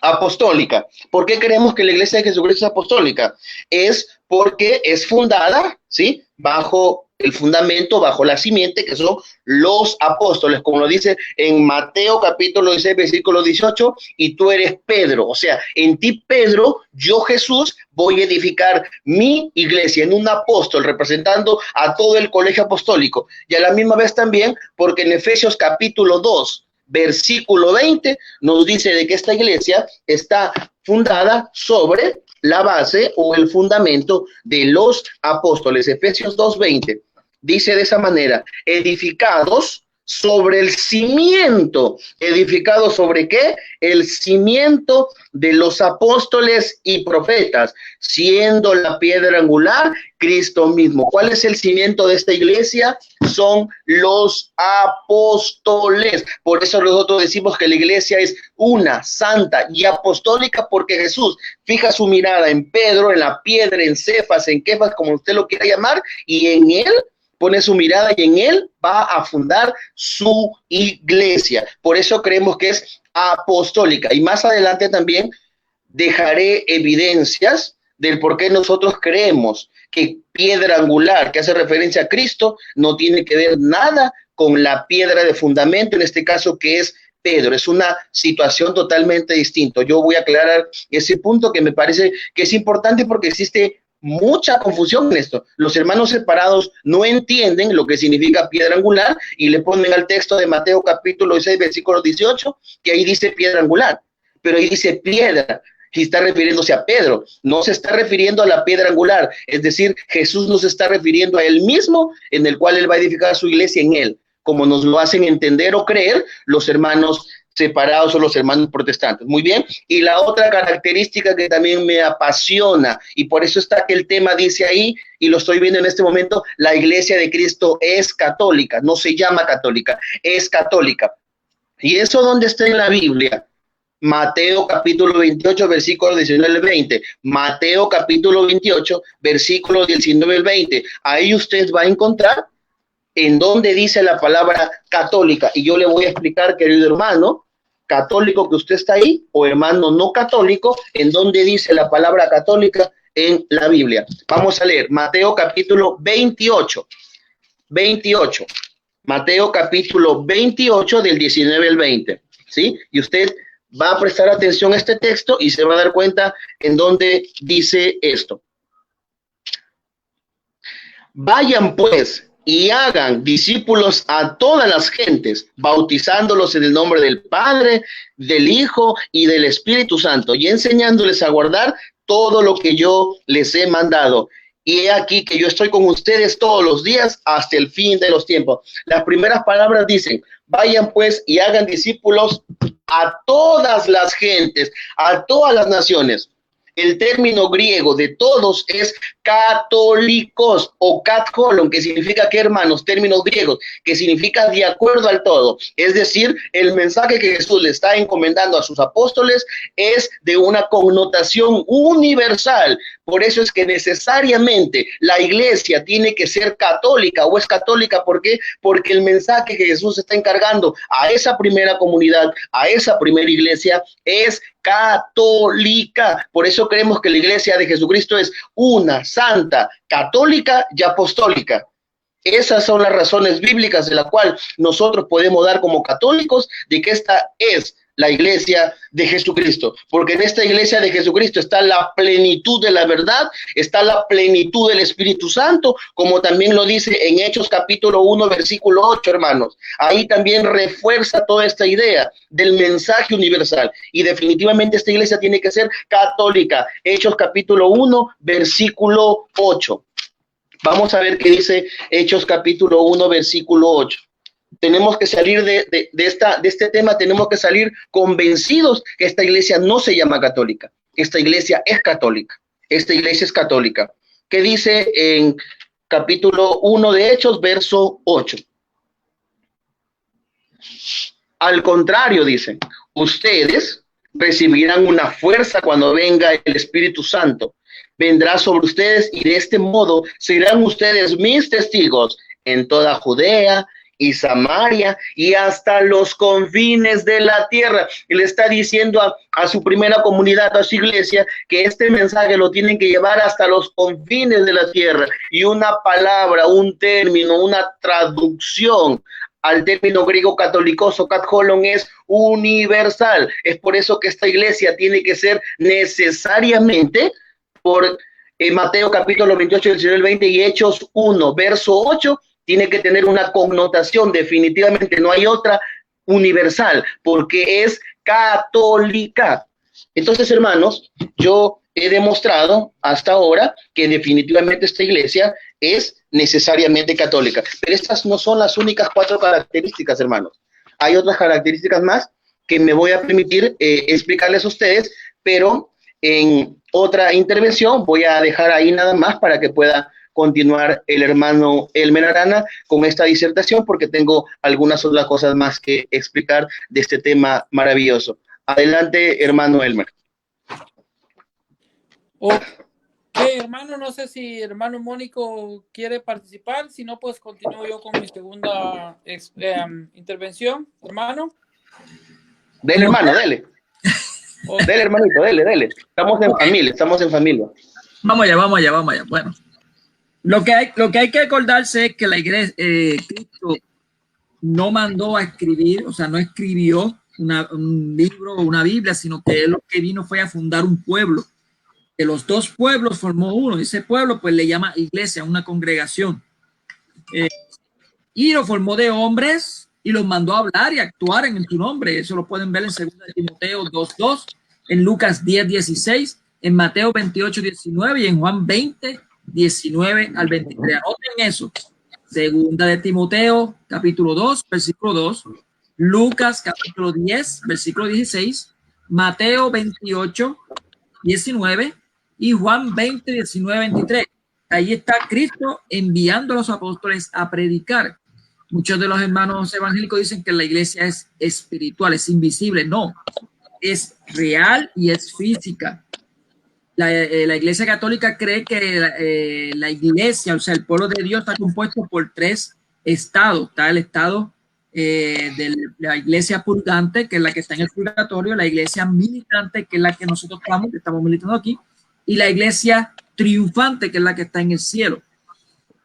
Apostólica. ¿Por qué creemos que la iglesia de Jesucristo es apostólica? Es porque es fundada, ¿sí?, bajo el fundamento, bajo la simiente, que son los apóstoles, como lo dice en Mateo capítulo 16, versículo 18, y tú eres Pedro. O sea, en ti, Pedro, yo, Jesús, voy a edificar mi iglesia en un apóstol, representando a todo el colegio apostólico. Y a la misma vez también, porque en Efesios capítulo 2, versículo 20, nos dice de que esta iglesia está fundada sobre la base o el fundamento de los apóstoles. Efesios 2:20 dice de esa manera: edificados sobre el cimiento. ¿Edificados sobre qué? El cimiento de los apóstoles y profetas, siendo la piedra angular Cristo mismo. ¿Cuál es el cimiento de esta iglesia? Son los apóstoles. Por eso nosotros decimos que la iglesia es una, santa y apostólica, porque Jesús fija su mirada en Pedro, en la piedra, en Cefas, en Kefas, como usted lo quiera llamar, y en él pone su mirada y en él va a fundar su iglesia. Por eso creemos que es apostólica. Y más adelante también dejaré evidencias del por qué nosotros creemos que piedra angular, que hace referencia a Cristo, no tiene que ver nada con la piedra de fundamento, en este caso que es Pedro. Es una situación totalmente distinta. Yo voy a aclarar ese punto que me parece que es importante, porque existe mucha confusión en esto. Los hermanos separados no entienden lo que significa piedra angular y le ponen al texto de Mateo capítulo 6, versículo 18, que ahí dice piedra angular, pero ahí dice piedra y está refiriéndose a Pedro. No se está refiriendo a la piedra angular, es decir, Jesús nos está refiriendo a él mismo, en el cual él va a edificar su iglesia en él, como nos lo hacen entender o creer los hermanos separados o los hermanos protestantes. Muy bien. Y la otra característica que también me apasiona, y por eso está que el tema dice ahí, y lo estoy viendo en este momento: la iglesia de Cristo es católica, no se llama católica, es católica. ¿Y eso dónde está en la Biblia? Mateo capítulo 28, versículo 19 al 20. Mateo capítulo 28, versículo 19 al 20. Ahí usted va a encontrar en donde dice la palabra católica. Y yo le voy a explicar, querido hermano católico que usted está ahí, o hermano no católico, en donde dice la palabra católica en la Biblia. Vamos a leer Mateo capítulo 28. Mateo capítulo 28 del 19 al 20. ¿Sí? Y usted va a prestar atención a este texto y se va a dar cuenta en donde dice esto. Vayan pues y hagan discípulos a todas las gentes, bautizándolos en el nombre del Padre, del Hijo y del Espíritu Santo, y enseñándoles a guardar todo lo que yo les he mandado. Y he aquí que yo estoy con ustedes todos los días hasta el fin de los tiempos. Las primeras palabras dicen: vayan pues y hagan discípulos a todas las gentes, a todas las naciones. El término griego de todos es católicos o katholon, que significa que, hermanos, términos griegos, que significa de acuerdo al todo. Es decir, el mensaje que Jesús le está encomendando a sus apóstoles es de una connotación universal. Por eso es que necesariamente la iglesia tiene que ser católica o es católica. ¿Por qué? Porque el mensaje que Jesús está encargando a esa primera comunidad, a esa primera iglesia, es católica. Por eso creemos que la iglesia de Jesucristo es una, santa, católica y apostólica. Esas son las razones bíblicas de la cual nosotros podemos dar como católicos de que esta es la iglesia de Jesucristo, porque en esta iglesia de Jesucristo está la plenitud de la verdad, está la plenitud del Espíritu Santo, como también lo dice en Hechos capítulo 1, versículo 8, hermanos. Ahí también refuerza toda esta idea del mensaje universal, y definitivamente esta iglesia tiene que ser católica. Hechos capítulo 1, versículo 8. Vamos a ver qué dice Hechos capítulo 1, versículo 8. Tenemos que salir de este tema, tenemos que salir convencidos que esta iglesia no se llama católica. Esta iglesia es católica. Esta iglesia es católica. ¿Qué dice en capítulo 1 de Hechos, verso 8? Al contrario, dicen, ustedes recibirán una fuerza cuando venga el Espíritu Santo. Vendrá sobre ustedes y de este modo serán ustedes mis testigos en toda Judea y Samaria y hasta los confines de la tierra. Y le está diciendo a su primera comunidad, a su iglesia, que este mensaje lo tienen que llevar hasta los confines de la tierra. Y una palabra, un término, una traducción al término griego catolicoso, katholon, es universal. Es por eso que esta iglesia tiene que ser necesariamente por Mateo capítulo 28, 19 al 20 y Hechos 1, verso 8, tiene que tener una connotación, definitivamente no hay otra, universal, porque es católica. Entonces, hermanos, yo he demostrado hasta ahora que definitivamente esta iglesia es necesariamente católica, pero estas no son las únicas 4 características, hermanos. Hay otras características más que me voy a permitir explicarles a ustedes, pero en otra intervención voy a dejar ahí nada más para que pueda continuar el hermano Elmer Arana con esta disertación, porque tengo algunas otras cosas más que explicar de este tema maravilloso. Adelante, hermano Elmer. Ok, hermano, no sé si hermano Mónico quiere participar, si no, pues continúo yo con mi segunda intervención, hermano. Dele, hermano, dele. Okay. Dele, hermanito, dele. Estamos en familia. Vamos allá. Bueno, lo que hay que acordarse es que la iglesia, Cristo no mandó a escribir, o sea, no escribió un libro o una Biblia, sino que él lo que vino fue a fundar un pueblo. De los 2 pueblos formó uno. Ese pueblo pues le llama iglesia, una congregación. Y lo formó de hombres y los mandó a hablar y a actuar en su nombre. Eso lo pueden ver en 2 Timoteo 2:2, en Lucas 10:16, en Mateo 28:19 y en Juan 20:19 al 23. Anoten eso. 2 Timoteo capítulo 2, versículo 2, Lucas capítulo 10, versículo 16, Mateo 28:19 y Juan 20:19-23. Ahí está Cristo enviando a los apóstoles a predicar. Muchos de los hermanos evangélicos dicen que la iglesia es espiritual, es invisible. No, es real y es física. La iglesia católica cree que la iglesia, o sea, el pueblo de Dios está compuesto por 3 estados. Está el estado de la iglesia purgante, que es la que está en el purgatorio, la iglesia militante, que es la que nosotros estamos militando aquí, y la iglesia triunfante, que es la que está en el cielo.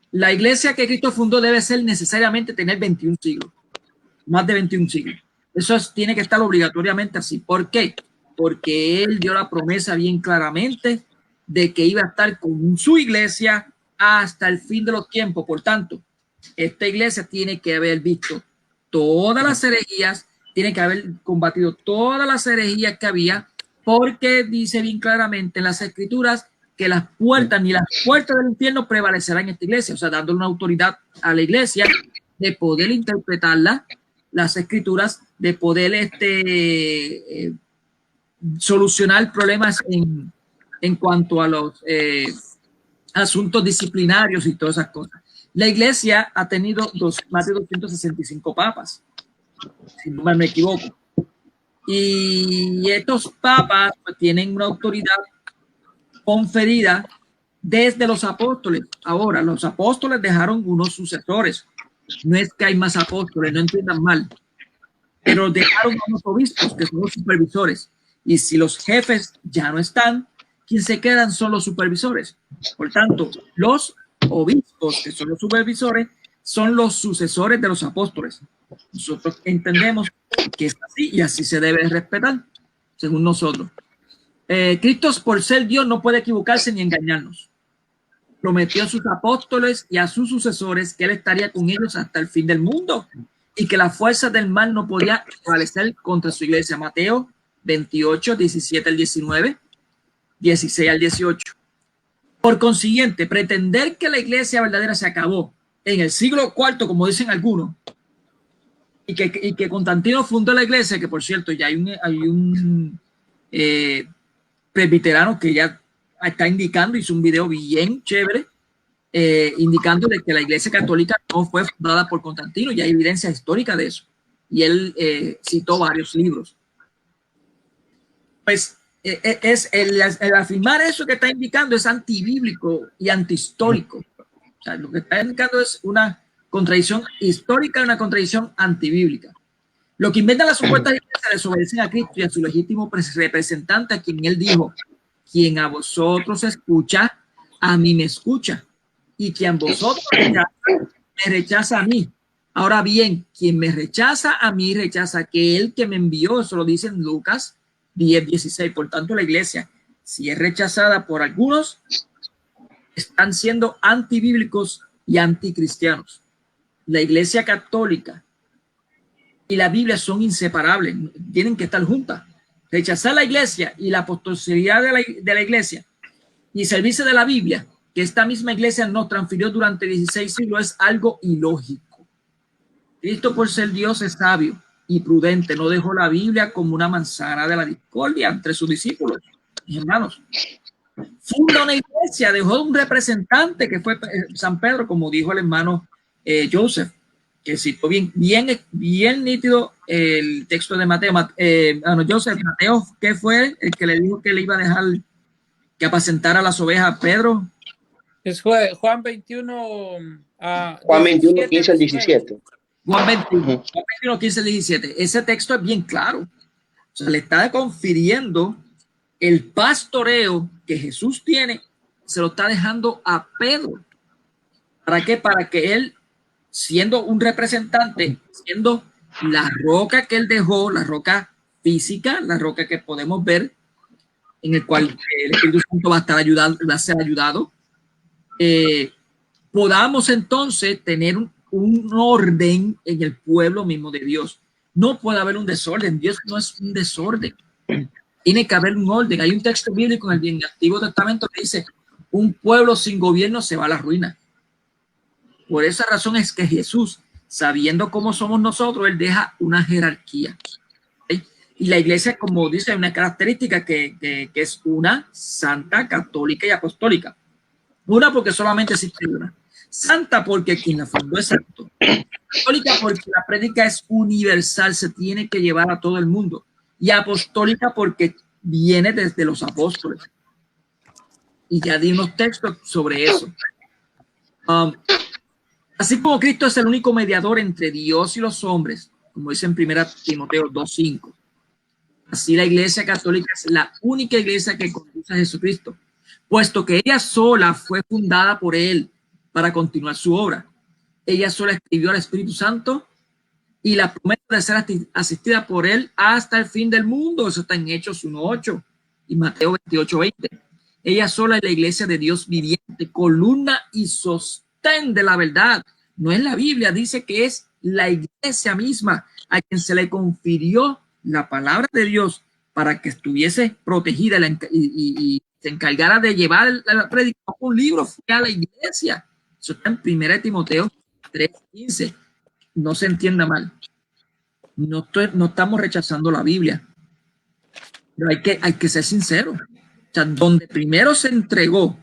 La iglesia que Cristo fundó debe ser necesariamente tener 21 siglos, más de 21 siglos. Eso tiene que estar obligatoriamente así. ¿Por qué? Porque él dio la promesa bien claramente de que iba a estar con su iglesia hasta el fin de los tiempos. Por tanto, esta iglesia tiene que haber visto todas las herejías, tiene que haber combatido todas las herejías que había, porque dice bien claramente en las escrituras que las puertas ni las puertas del infierno prevalecerán en esta iglesia, o sea, dándole una autoridad a la iglesia de poder interpretarla, las escrituras, de poder solucionar problemas en cuanto a los asuntos disciplinarios y todas esas cosas. La iglesia ha tenido más de 265 papas, si no me equivoco. Y estos papas pues, tienen una autoridad conferida desde los apóstoles. Ahora, los apóstoles dejaron unos sucesores. No es que hay más apóstoles, no entiendan mal. Pero dejaron unos obispos, que son los supervisores. Y si los jefes ya no están, quienes se quedan son los supervisores. Por tanto, los obispos, que son los supervisores, son los sucesores de los apóstoles. Nosotros entendemos que es así y así se debe respetar, según nosotros. Cristo, por ser Dios, no puede equivocarse ni engañarnos. Prometió a sus apóstoles y a sus sucesores que él estaría con ellos hasta el fin del mundo y que la fuerza del mal no podía prevalecer contra su iglesia. Mateo 28, 17 al 19, 16 al 18. Por consiguiente, pretender que la iglesia verdadera se acabó en el siglo IV, como dicen algunos, y que Constantino fundó la iglesia, que por cierto ya hay un presbiterano que ya está indicando, hizo un video bien chévere, indicando de que la iglesia católica no fue fundada por Constantino, y hay evidencia histórica de eso. Y él citó varios libros. Pues el afirmar eso que está indicando es antibíblico y antihistórico. O sea, lo que está indicando es una contradicción histórica y una contradicción antibíblica. Lo que inventan las supuestas iglesias desobedecen a Cristo y a su legítimo representante, a quien él dijo: quien a vosotros escucha, a mí me escucha, y quien vosotros rechaza, me rechaza a mí. Ahora bien, quien me rechaza a mí, rechaza a aquel que me envió. Eso lo dice en Lucas 10:16. Por tanto, la iglesia, si es rechazada por algunos, están siendo antibíblicos y anticristianos. La iglesia católica y la Biblia son inseparables, tienen que estar juntas. Rechazar la iglesia y la apostolicidad de la iglesia y servirse de la Biblia, que esta misma iglesia nos transfirió durante 16 siglos, es algo ilógico. Cristo, por ser Dios, es sabio y prudente, no dejó la Biblia como una manzana de la discordia entre sus discípulos. Mis hermanos, funda una iglesia, dejó un representante que fue San Pedro, como dijo el hermano Joseph, que citó bien nítido el texto de Mateo. Joseph, Mateo, ¿qué fue el que le dijo que le iba a dejar que apacentara las ovejas a Pedro? Es Juan 21. Juan 21, 15 al 17. Juan 21, 15 al 17. Ese texto es bien claro. O sea, le está confiriendo el pastoreo que Jesús tiene, se lo está dejando a Pedro. ¿Para qué? Para que él, siendo un representante, siendo la roca que él dejó, la roca física, la roca que podemos ver, en el cual el Espíritu Santo va a estar ayudado, va a ser ayudado, podamos entonces tener un orden en el pueblo mismo de Dios. No puede haber un desorden. Dios no es un desorden. Tiene que haber un orden. Hay un texto bíblico en el Antiguo Testamento que dice: un pueblo sin gobierno se va a la ruina. Por esa razón es que Jesús, sabiendo cómo somos nosotros, él deja una jerarquía. ¿Sí? Y la iglesia, como dice, hay una característica que es una: santa, católica y apostólica. Una, porque solamente existe una. Santa, porque quien la fundó es santo. Católica, porque la prédica es universal, se tiene que llevar a todo el mundo. Y apostólica, porque viene desde los apóstoles. Y ya di unos textos sobre eso. Así como Cristo es el único mediador entre Dios y los hombres, como dice en 1 Timoteo 2:5, así la iglesia católica es la única iglesia que conduce a Jesucristo, puesto que ella sola fue fundada por él para continuar su obra. Ella sola escribió al Espíritu Santo y la promesa de ser asistida por él hasta el fin del mundo. Eso está en Hechos 1:8 y Mateo 28:20. Ella sola es la iglesia de Dios viviente, columna y sostén de la verdad. No es la Biblia, dice que es la iglesia misma a quien se le confirió la palabra de Dios para que estuviese protegida y se encargara de llevar la predicación. Un libro fue a la iglesia. Eso está en 1 Timoteo 3:15. No se entienda mal. No estamos rechazando la Biblia. Pero hay que ser sinceros. O sea, donde primero se entregó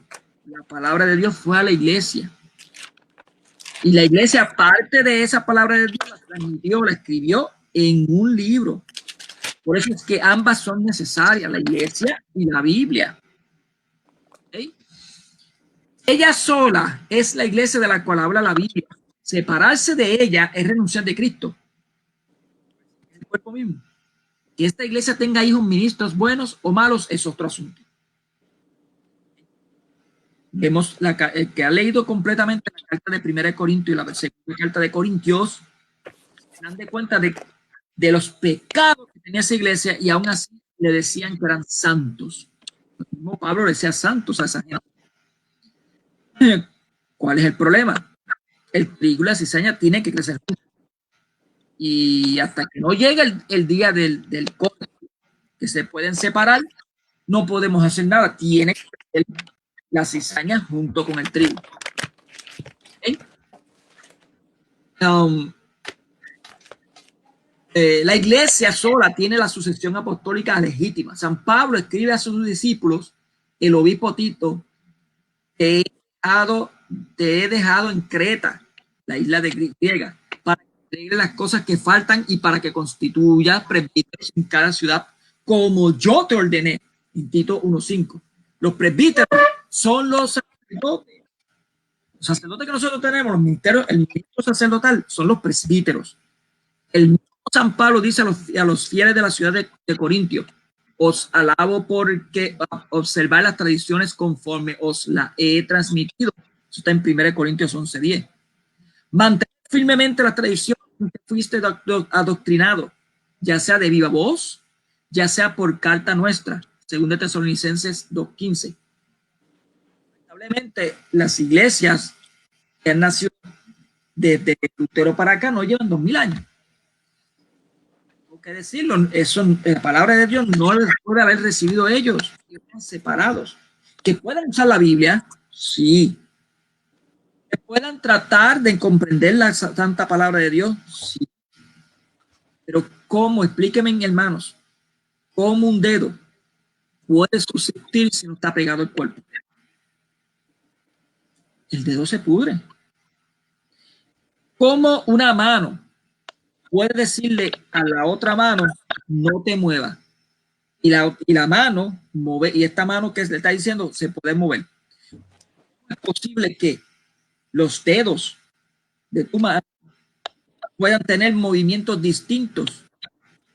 la palabra de Dios fue a la iglesia. Y la iglesia, aparte de esa palabra de Dios, la transmitió, la escribió en un libro. Por eso es que ambas son necesarias, la iglesia y la Biblia. ¿Okay? Ella sola es la iglesia de la cual habla la Biblia. Separarse de ella es renunciar de Cristo. Es el cuerpo mismo. Que esta iglesia tenga hijos ministros buenos o malos es otro asunto. Vemos el que ha leído completamente la carta de 1 Corintios y la segunda carta de Corintios, se dan de cuenta de los pecados que tenía esa iglesia y aún así le decían que eran santos. El mismo Pablo le decía santos a esa gente. ¿Cuál es el problema? El trigo y la cizaña tienen que crecer juntos. Y hasta que no llegue el día del corte, que se pueden separar, no podemos hacer nada. Tiene que crecer la cizaña junto con el trigo. ¿Okay? La iglesia sola tiene la sucesión apostólica legítima. San Pablo escribe a sus discípulos, el obispo Tito, te he dejado en Creta, la isla de griega, para que arregle las cosas que faltan y para que constituyas presbíteros en cada ciudad, como yo te ordené, en Tito 1:5. Los presbíteros son los sacerdotes. Los sacerdotes que nosotros tenemos, el ministro sacerdotal, son los presbíteros. El mismo San Pablo dice a los fieles de la ciudad de Corintio: os alabo porque observar las tradiciones conforme os la he transmitido. Eso está en 1 Corintios 11:10. Mantén firmemente la tradición que fuiste adoctrinado, ya sea de viva voz, ya sea por carta nuestra, 2 Tesalonicenses 2:15. Lamentablemente, las iglesias que han nacido desde Lutero para acá no llevan 2000 años. Tengo que decirlo, eso, la palabra de Dios no les puede haber recibido ellos, están separados. Que puedan usar la Biblia, sí. Que puedan tratar de comprender la santa palabra de Dios, sí. Pero ¿cómo? Explíquenme, hermanos, ¿cómo un dedo puede subsistir si no está pegado al cuerpo? El dedo se pudre. ¿Cómo una mano puede decirle a la otra mano, no te muevas? Y la mano, y esta mano que le está diciendo, se puede mover. Es posible que los dedos de tu mano puedan tener movimientos distintos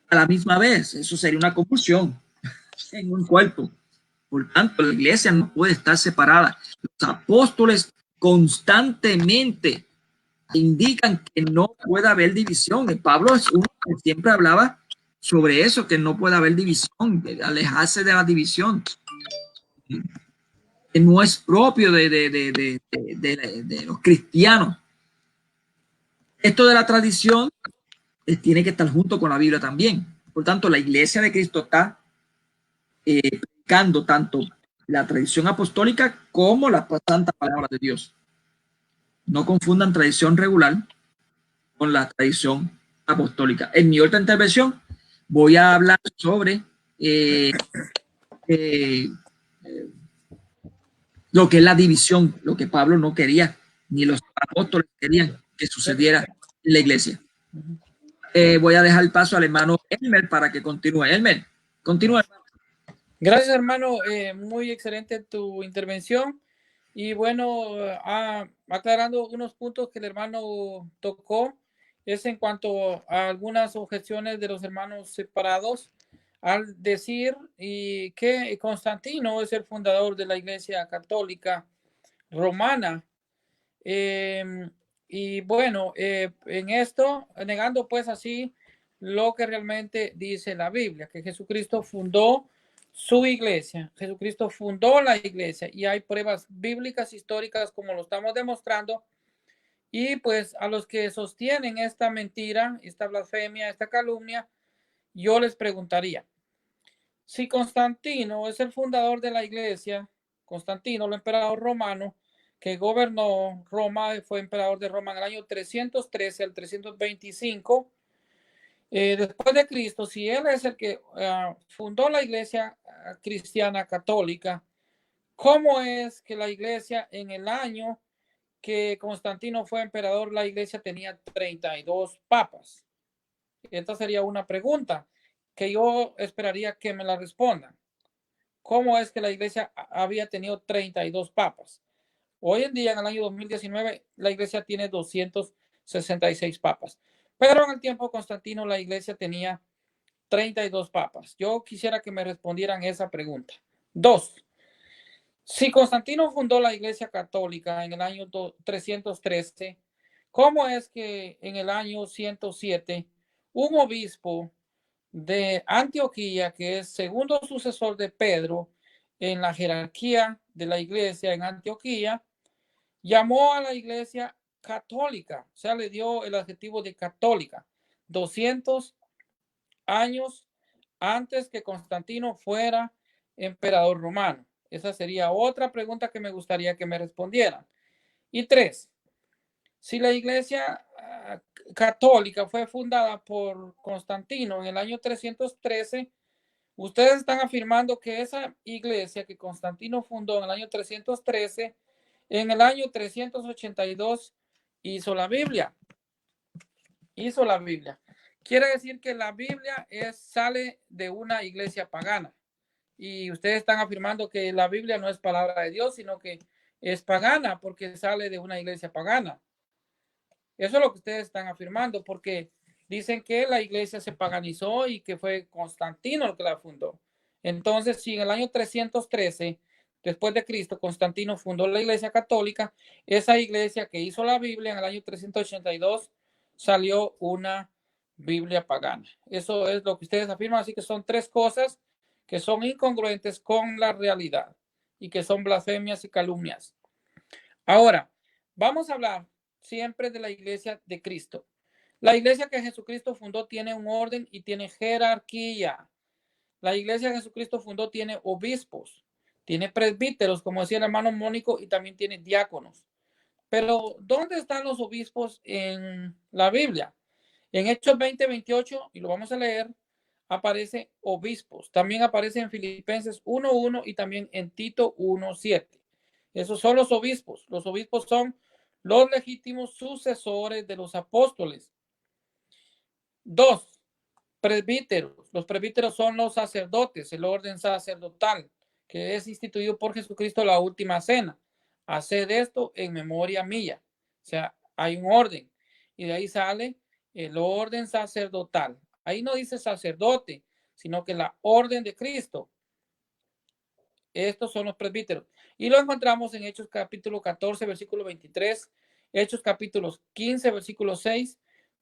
a la misma vez. Eso sería una confusión en un cuerpo. Por tanto, la iglesia no puede estar separada. Los apóstoles constantemente indican que no puede haber división. Pablo es uno que siempre hablaba sobre eso, que no puede haber división, de alejarse de la división. Que no es propio de los cristianos. Esto de la tradición tiene que estar junto con la Biblia también. Por tanto, la iglesia de Cristo está predicando tanto la tradición apostólica como la santa palabra de Dios. No confundan tradición regular con la tradición apostólica. En mi otra intervención voy a hablar sobre lo que es la división, lo que Pablo no quería, ni los apóstoles querían que sucediera en la iglesia. Voy a dejar el paso al hermano Elmer para que continúe. Elmer, continúa. Gracias, hermano. Muy excelente tu intervención. Y bueno, aclarando unos puntos que el hermano tocó, es en cuanto a algunas objeciones de los hermanos separados, al decir que Constantino es el fundador de la Iglesia Católica Romana. Y bueno, en esto, negando pues así lo que realmente dice la Biblia, que Jesucristo fundó su iglesia. Jesucristo fundó la iglesia y hay pruebas bíblicas históricas como lo estamos demostrando. Y pues a los que sostienen esta mentira, esta blasfemia, esta calumnia, yo les preguntaría, si Constantino es el fundador de la iglesia, Constantino, el emperador romano, que gobernó Roma, fue emperador de Roma en el año 313 al 325, después de Cristo, si él es el que fundó la iglesia cristiana católica, ¿cómo es que la iglesia en el año que Constantino fue emperador, la iglesia tenía 32 papas? Esta sería una pregunta que yo esperaría que me la respondan. ¿Cómo es que la iglesia había tenido 32 papas? Hoy en día, en el año 2019, la iglesia tiene 266 papas. Pero en el tiempo de Constantino, la iglesia tenía 32 papas. Yo quisiera que me respondieran esa pregunta. 2. Si Constantino fundó la iglesia católica en el año 313, ¿cómo es que en el año 107 un obispo de Antioquía, que es segundo sucesor de Pedro en la jerarquía de la iglesia en Antioquía, llamó a la iglesia católica, o sea, le dio el adjetivo de católica, 200 años antes que Constantino fuera emperador romano? Esa sería otra pregunta que me gustaría que me respondieran. Y 3, si la iglesia católica fue fundada por Constantino en el año 313, ustedes están afirmando que esa iglesia que Constantino fundó en el año 313, en el año 382 hizo la Biblia. Hizo la Biblia. Quiere decir que la Biblia sale de una iglesia pagana. Y ustedes están afirmando que la Biblia no es palabra de Dios, sino que es pagana porque sale de una iglesia pagana. Eso es lo que ustedes están afirmando, porque dicen que la iglesia se paganizó y que fue Constantino el que la fundó. Entonces, si en el año 313, después de Cristo, Constantino fundó la iglesia católica, esa iglesia que hizo la Biblia en el año 382 salió una Biblia pagana. Eso es lo que ustedes afirman. Así que son 3 cosas que son incongruentes con la realidad y que son blasfemias y calumnias. Ahora, vamos a hablar siempre de la iglesia de Cristo. La iglesia que Jesucristo fundó tiene un orden y tiene jerarquía. La iglesia que Jesucristo fundó tiene obispos, tiene presbíteros, como decía el hermano Mónico, y también tiene diáconos. Pero, ¿dónde están los obispos en la Biblia? En Hechos 20:28, y lo vamos a leer, aparece obispos. También aparece en Filipenses 1:1 y también en Tito 1:7. Esos son los obispos. Los obispos son los legítimos sucesores de los apóstoles. 2, presbíteros. Los presbíteros son los sacerdotes, el orden sacerdotal, que es instituido por Jesucristo la última cena. Haced esto en memoria mía. O sea, hay un orden. Y de ahí sale el orden sacerdotal. Ahí no dice sacerdote, sino que la orden de Cristo. Estos son los presbíteros. Y lo encontramos en Hechos capítulo 14, versículo 23, Hechos capítulo 15, versículo 6,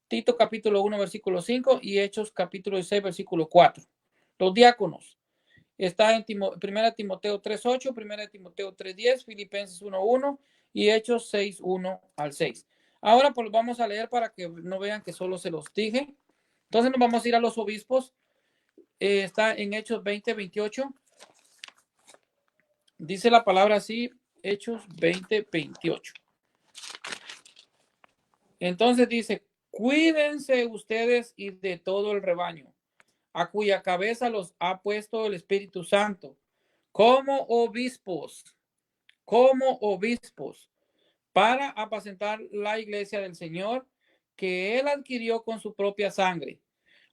Tito capítulo 1, versículo 5 y Hechos capítulo 6, versículo 4. Los diáconos. Está en 1 Timoteo 3:8, 1 Timoteo 3:10, Filipenses 1:1 y Hechos 6:1 al 6. Ahora pues vamos a leer para que no vean que solo se los dije. Entonces nos vamos a ir a los obispos. Está en Hechos 20:28. Dice la palabra así, Hechos 20:28. Entonces dice, cuídense ustedes y de todo el rebaño, a cuya cabeza los ha puesto el Espíritu Santo, como obispos, para apacentar la iglesia del Señor, que él adquirió con su propia sangre.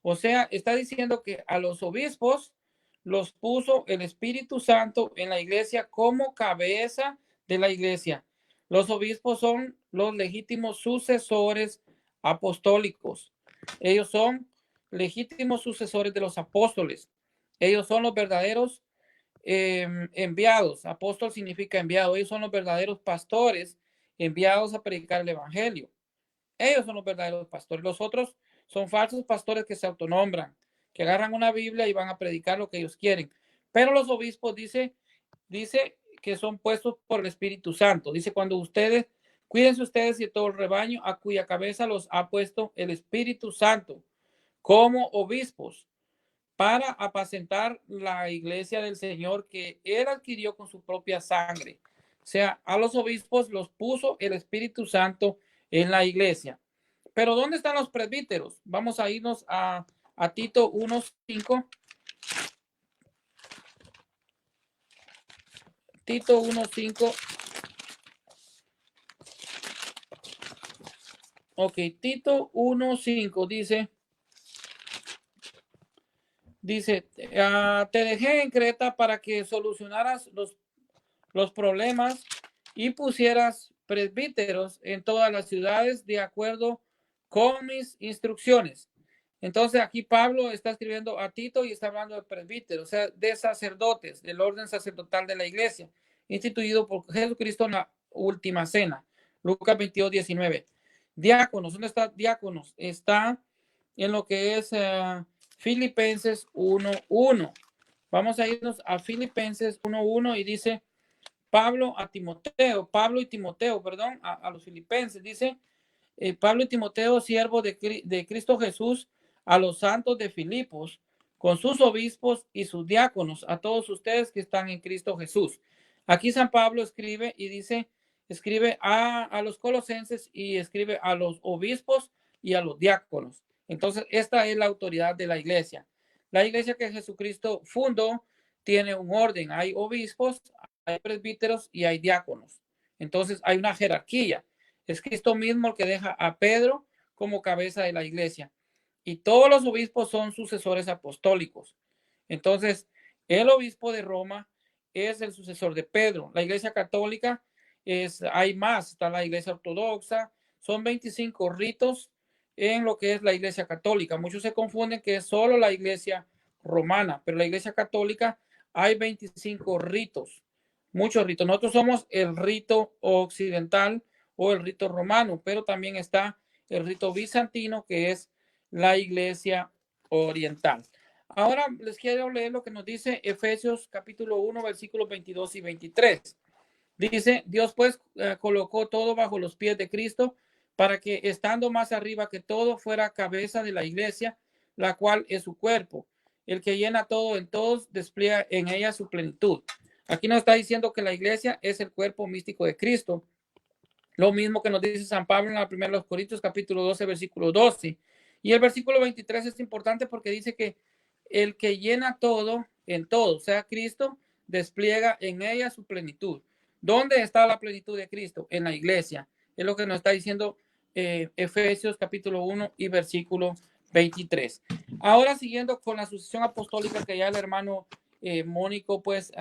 O sea, está diciendo que a los obispos los puso el Espíritu Santo en la iglesia como cabeza de la iglesia. Los obispos son los legítimos sucesores apostólicos. Ellos son legítimos sucesores de los apóstoles. Ellos son los verdaderos enviados. Apóstol significa enviado. Ellos son los verdaderos pastores enviados a predicar el evangelio. Ellos son los verdaderos pastores. Los otros son falsos pastores que se autonombran, que agarran una Biblia y van a predicar lo que ellos quieren. Pero los obispos dice que son puestos por el Espíritu Santo. Dice, cuando ustedes, cuídense ustedes y todo el rebaño a cuya cabeza los ha puesto el Espíritu Santo como obispos para apacentar la iglesia del Señor que él adquirió con su propia sangre. O sea, a los obispos los puso el Espíritu Santo en la iglesia. Pero ¿dónde están los presbíteros? Vamos a irnos a Tito 1:5. Tito 1:5. Ok, Tito 1:5 dice, te dejé en Creta para que solucionaras los problemas y pusieras presbíteros en todas las ciudades de acuerdo con mis instrucciones. Entonces aquí Pablo está escribiendo a Tito y está hablando de presbíteros, o sea, de sacerdotes, del orden sacerdotal de la iglesia, instituido por Jesucristo en la última cena. Lucas 22:19. Diáconos, ¿dónde está diáconos? Está en lo que es Filipenses 1:1. Vamos a irnos a Filipenses 1:1 y dice Pablo y Timoteo, perdón, a los filipenses, dice Pablo y Timoteo, siervos de Cristo Jesús, a los santos de Filipos, con sus obispos y sus diáconos, a todos ustedes que están en Cristo Jesús. Aquí San Pablo escribe y dice, escribe a los colosenses y escribe a los obispos y a los diáconos. Entonces, esta es la autoridad de la iglesia. La iglesia que Jesucristo fundó tiene un orden. Hay obispos, hay presbíteros y hay diáconos. Entonces, hay una jerarquía. Es Cristo mismo el que deja a Pedro como cabeza de la iglesia. Y todos los obispos son sucesores apostólicos. Entonces, el obispo de Roma es el sucesor de Pedro. La iglesia católica hay más. Está la iglesia ortodoxa. Son 25 ritos en lo que es la iglesia católica. Muchos se confunden que es solo la iglesia romana, pero la iglesia católica hay 25 ritos. Muchos ritos. Nosotros somos el rito occidental o el rito romano, pero también está el rito bizantino, que es la iglesia oriental. Ahora les quiero leer lo que nos dice Efesios capítulo 1, versículos 22 y 23. Dice, Dios pues colocó todo bajo los pies de Cristo para que estando más arriba que todo fuera cabeza de la iglesia, la cual es su cuerpo. El que llena todo en todos despliega en ella su plenitud. Aquí nos está diciendo que la iglesia es el cuerpo místico de Cristo. Lo mismo que nos dice San Pablo en la primera de los Corintios, capítulo 12, versículo 12. Y el versículo 23 es importante porque dice que el que llena todo en todo, o sea, Cristo, despliega en ella su plenitud. ¿Dónde está la plenitud de Cristo? En la iglesia. Es lo que nos está diciendo Efesios capítulo 1 y versículo 23. Ahora, siguiendo con la sucesión apostólica que ya el hermano Mónico, pues,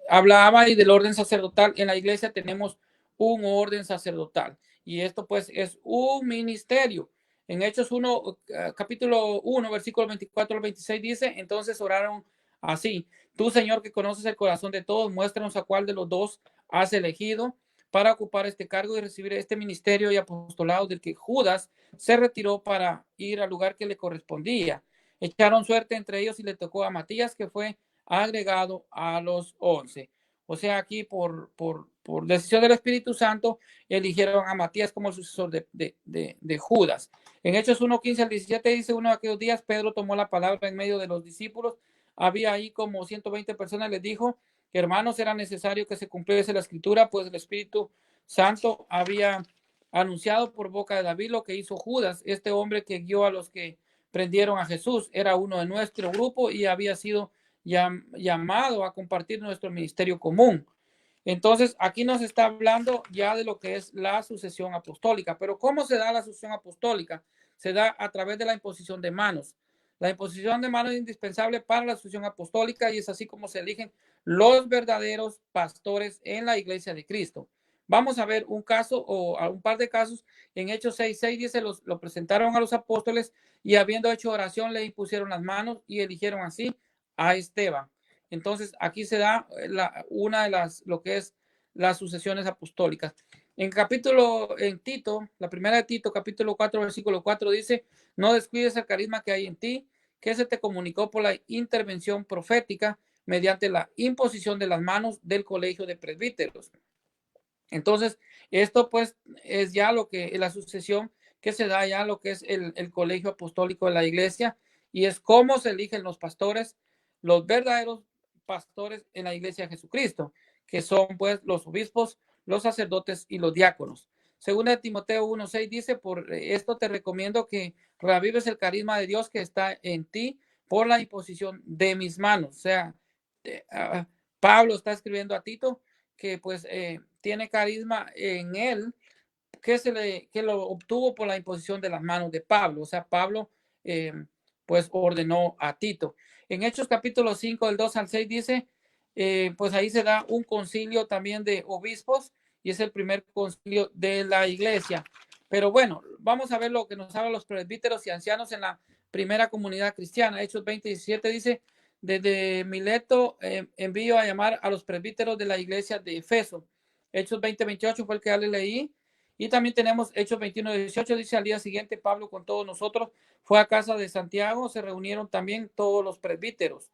hablaba y del orden sacerdotal. En la iglesia tenemos un orden sacerdotal y esto pues es un ministerio. En Hechos 1, capítulo 1, versículo 24 al 26 dice, entonces oraron así, tú Señor que conoces el corazón de todos, muéstranos a cuál de los dos has elegido para ocupar este cargo y recibir este ministerio y apostolado del que Judas se retiró para ir al lugar que le correspondía. Echaron suerte entre ellos y le tocó a Matías, que fue agregado a los 11. O sea, aquí por decisión del Espíritu Santo eligieron a Matías como el sucesor de Judas. En Hechos 1:15 al 17 dice, uno de aquellos días Pedro tomó la palabra en medio de los discípulos. Había ahí como 120 personas. Les dijo que hermanos, era necesario que se cumpliese la escritura, pues el Espíritu Santo había anunciado por boca de David lo que hizo Judas. Este hombre que guió a los que prendieron a Jesús era uno de nuestro grupo y había sido llamado a compartir nuestro ministerio común. Entonces, aquí nos está hablando ya de lo que es la sucesión apostólica. Pero ¿cómo se da la sucesión apostólica? Se da a través de la imposición de manos. La imposición de manos es indispensable para la sucesión apostólica y es así como se eligen los verdaderos pastores en la iglesia de Cristo. Vamos a ver un caso o un par de casos. En Hechos 6:6 dice, lo presentaron a los apóstoles y habiendo hecho oración le impusieron las manos y eligieron así a Esteban. Entonces, aquí se da una de lo que es las sucesiones apostólicas. En Tito, la primera de Tito, capítulo 4, versículo 4, dice, no descuides el carisma que hay en ti, que se te comunicó por la intervención profética mediante la imposición de las manos del colegio de presbíteros. Entonces, esto pues es ya lo que la sucesión que se da ya lo que es el colegio apostólico de la iglesia y es cómo se eligen los pastores, los verdaderos pastores en la iglesia de Jesucristo, que son pues los obispos, los sacerdotes y los diáconos. Según de Timoteo 1:6 dice, por esto te recomiendo que reavives el carisma de Dios que está en ti por la imposición de mis manos. O sea, Pablo está escribiendo a Tito, que pues tiene carisma en él, que lo obtuvo por la imposición de las manos de Pablo. O sea, Pablo pues ordenó a Tito. En Hechos capítulo 5, del 2 al 6 dice, pues ahí se da un concilio también de obispos y es el primer concilio de la iglesia. Pero bueno, vamos a ver lo que nos hablan los presbíteros y ancianos en la primera comunidad cristiana. Hechos 20:17 dice, desde Mileto envío a llamar a los presbíteros de la iglesia de Efeso. Hechos 20:28 fue el que ya le leí. Y también tenemos Hechos 21:18, dice, al día siguiente Pablo con todos nosotros fue a casa de Santiago, se reunieron también todos los presbíteros.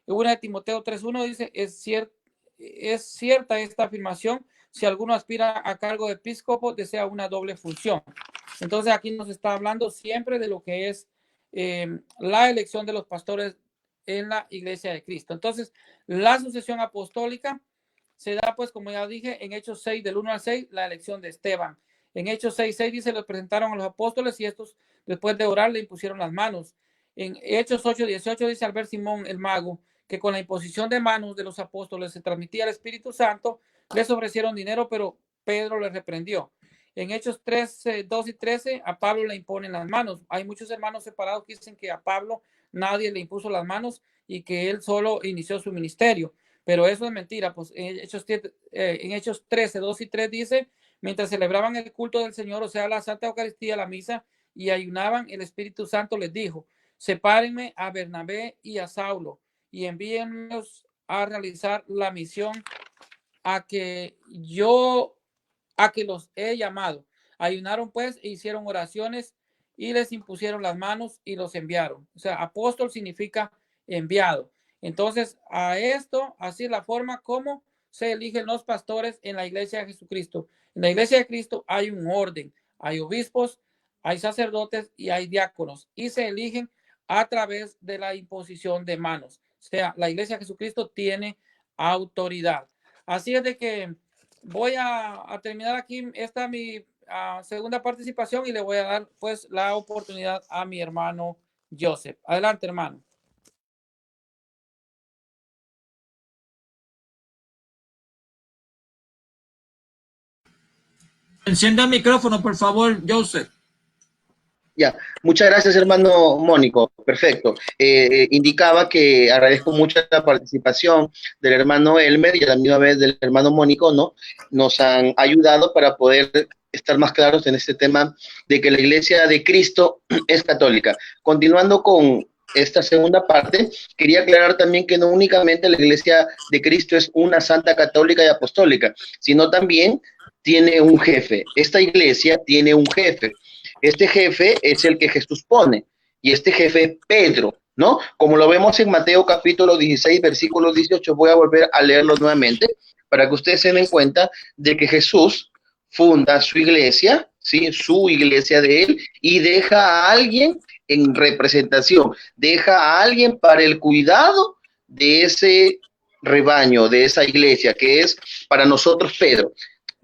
Y una de Timoteo 3:1 dice, es cierta esta afirmación, si alguno aspira a cargo de episcopo, desea una doble función. Entonces aquí nos está hablando siempre de lo que es la elección de los pastores en la iglesia de Cristo. Entonces, la sucesión apostólica se da, pues, como ya dije, en Hechos 6, del 1 al 6, la elección de Esteban. En Hechos 6:6 dice, los presentaron a los apóstoles y estos, después de orar, le impusieron las manos. En Hechos 8:18 dice, al ver Simón el mago, que con la imposición de manos de los apóstoles se transmitía el Espíritu Santo, les ofrecieron dinero, pero Pedro les reprendió. En Hechos 2 y 13, a Pablo le imponen las manos. Hay muchos hermanos separados que dicen que a Pablo nadie le impuso las manos y que él solo inició su ministerio. Pero eso es mentira, pues en Hechos 13, 2 y 3 dice, mientras celebraban el culto del Señor, o sea, la Santa Eucaristía, la misa, y ayunaban, el Espíritu Santo les dijo, sepárenme a Bernabé y a Saulo, y envíenlos a realizar la misión a que los he llamado. Ayunaron pues e hicieron oraciones y les impusieron las manos y los enviaron. O sea, apóstol significa enviado. Entonces, a esto, así es la forma como se eligen los pastores en la iglesia de Jesucristo. En la iglesia de Cristo hay un orden, hay obispos, hay sacerdotes y hay diáconos, y se eligen a través de la imposición de manos. O sea, la iglesia de Jesucristo tiene autoridad. Así es de que voy a terminar aquí esta mi segunda participación y le voy a dar pues la oportunidad a mi hermano Joseph. Adelante, hermano. Encienda el micrófono, por favor, Joseph. Ya, muchas gracias, hermano Mónico. Perfecto. Indicaba que agradezco mucho la participación del hermano Elmer y a la misma vez del hermano Mónico, ¿no? Nos han ayudado para poder estar más claros en este tema de que la iglesia de Cristo es católica. Continuando con esta segunda parte, quería aclarar también que no únicamente la iglesia de Cristo es una santa católica y apostólica, sino también tiene un jefe. Esta iglesia tiene un jefe. Este jefe es el que Jesús pone, y este jefe es Pedro, ¿no? Como lo vemos en Mateo capítulo 16, versículo 18, voy a volver a leerlo nuevamente para que ustedes se den cuenta de que Jesús funda su iglesia, ¿sí? Su iglesia de él, y deja a alguien en representación, deja a alguien para el cuidado de ese rebaño, de esa iglesia, que es para nosotros Pedro.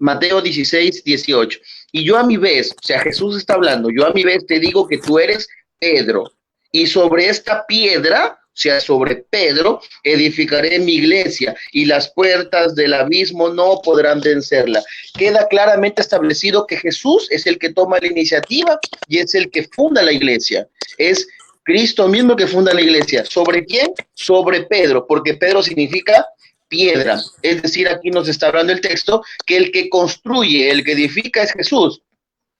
Mateo 16, 18. Y yo a mi vez, o sea, Jesús está hablando, yo a mi vez te digo que tú eres Pedro, y sobre esta piedra, o sea, sobre Pedro, edificaré mi iglesia, y las puertas del abismo no podrán vencerla. Queda claramente establecido que Jesús es el que toma la iniciativa y es el que funda la iglesia. Es Cristo mismo que funda la iglesia. ¿Sobre quién? Sobre Pedro, porque Pedro significa piedra. Es decir, aquí nos está hablando el texto que el que construye, el que edifica es Jesús.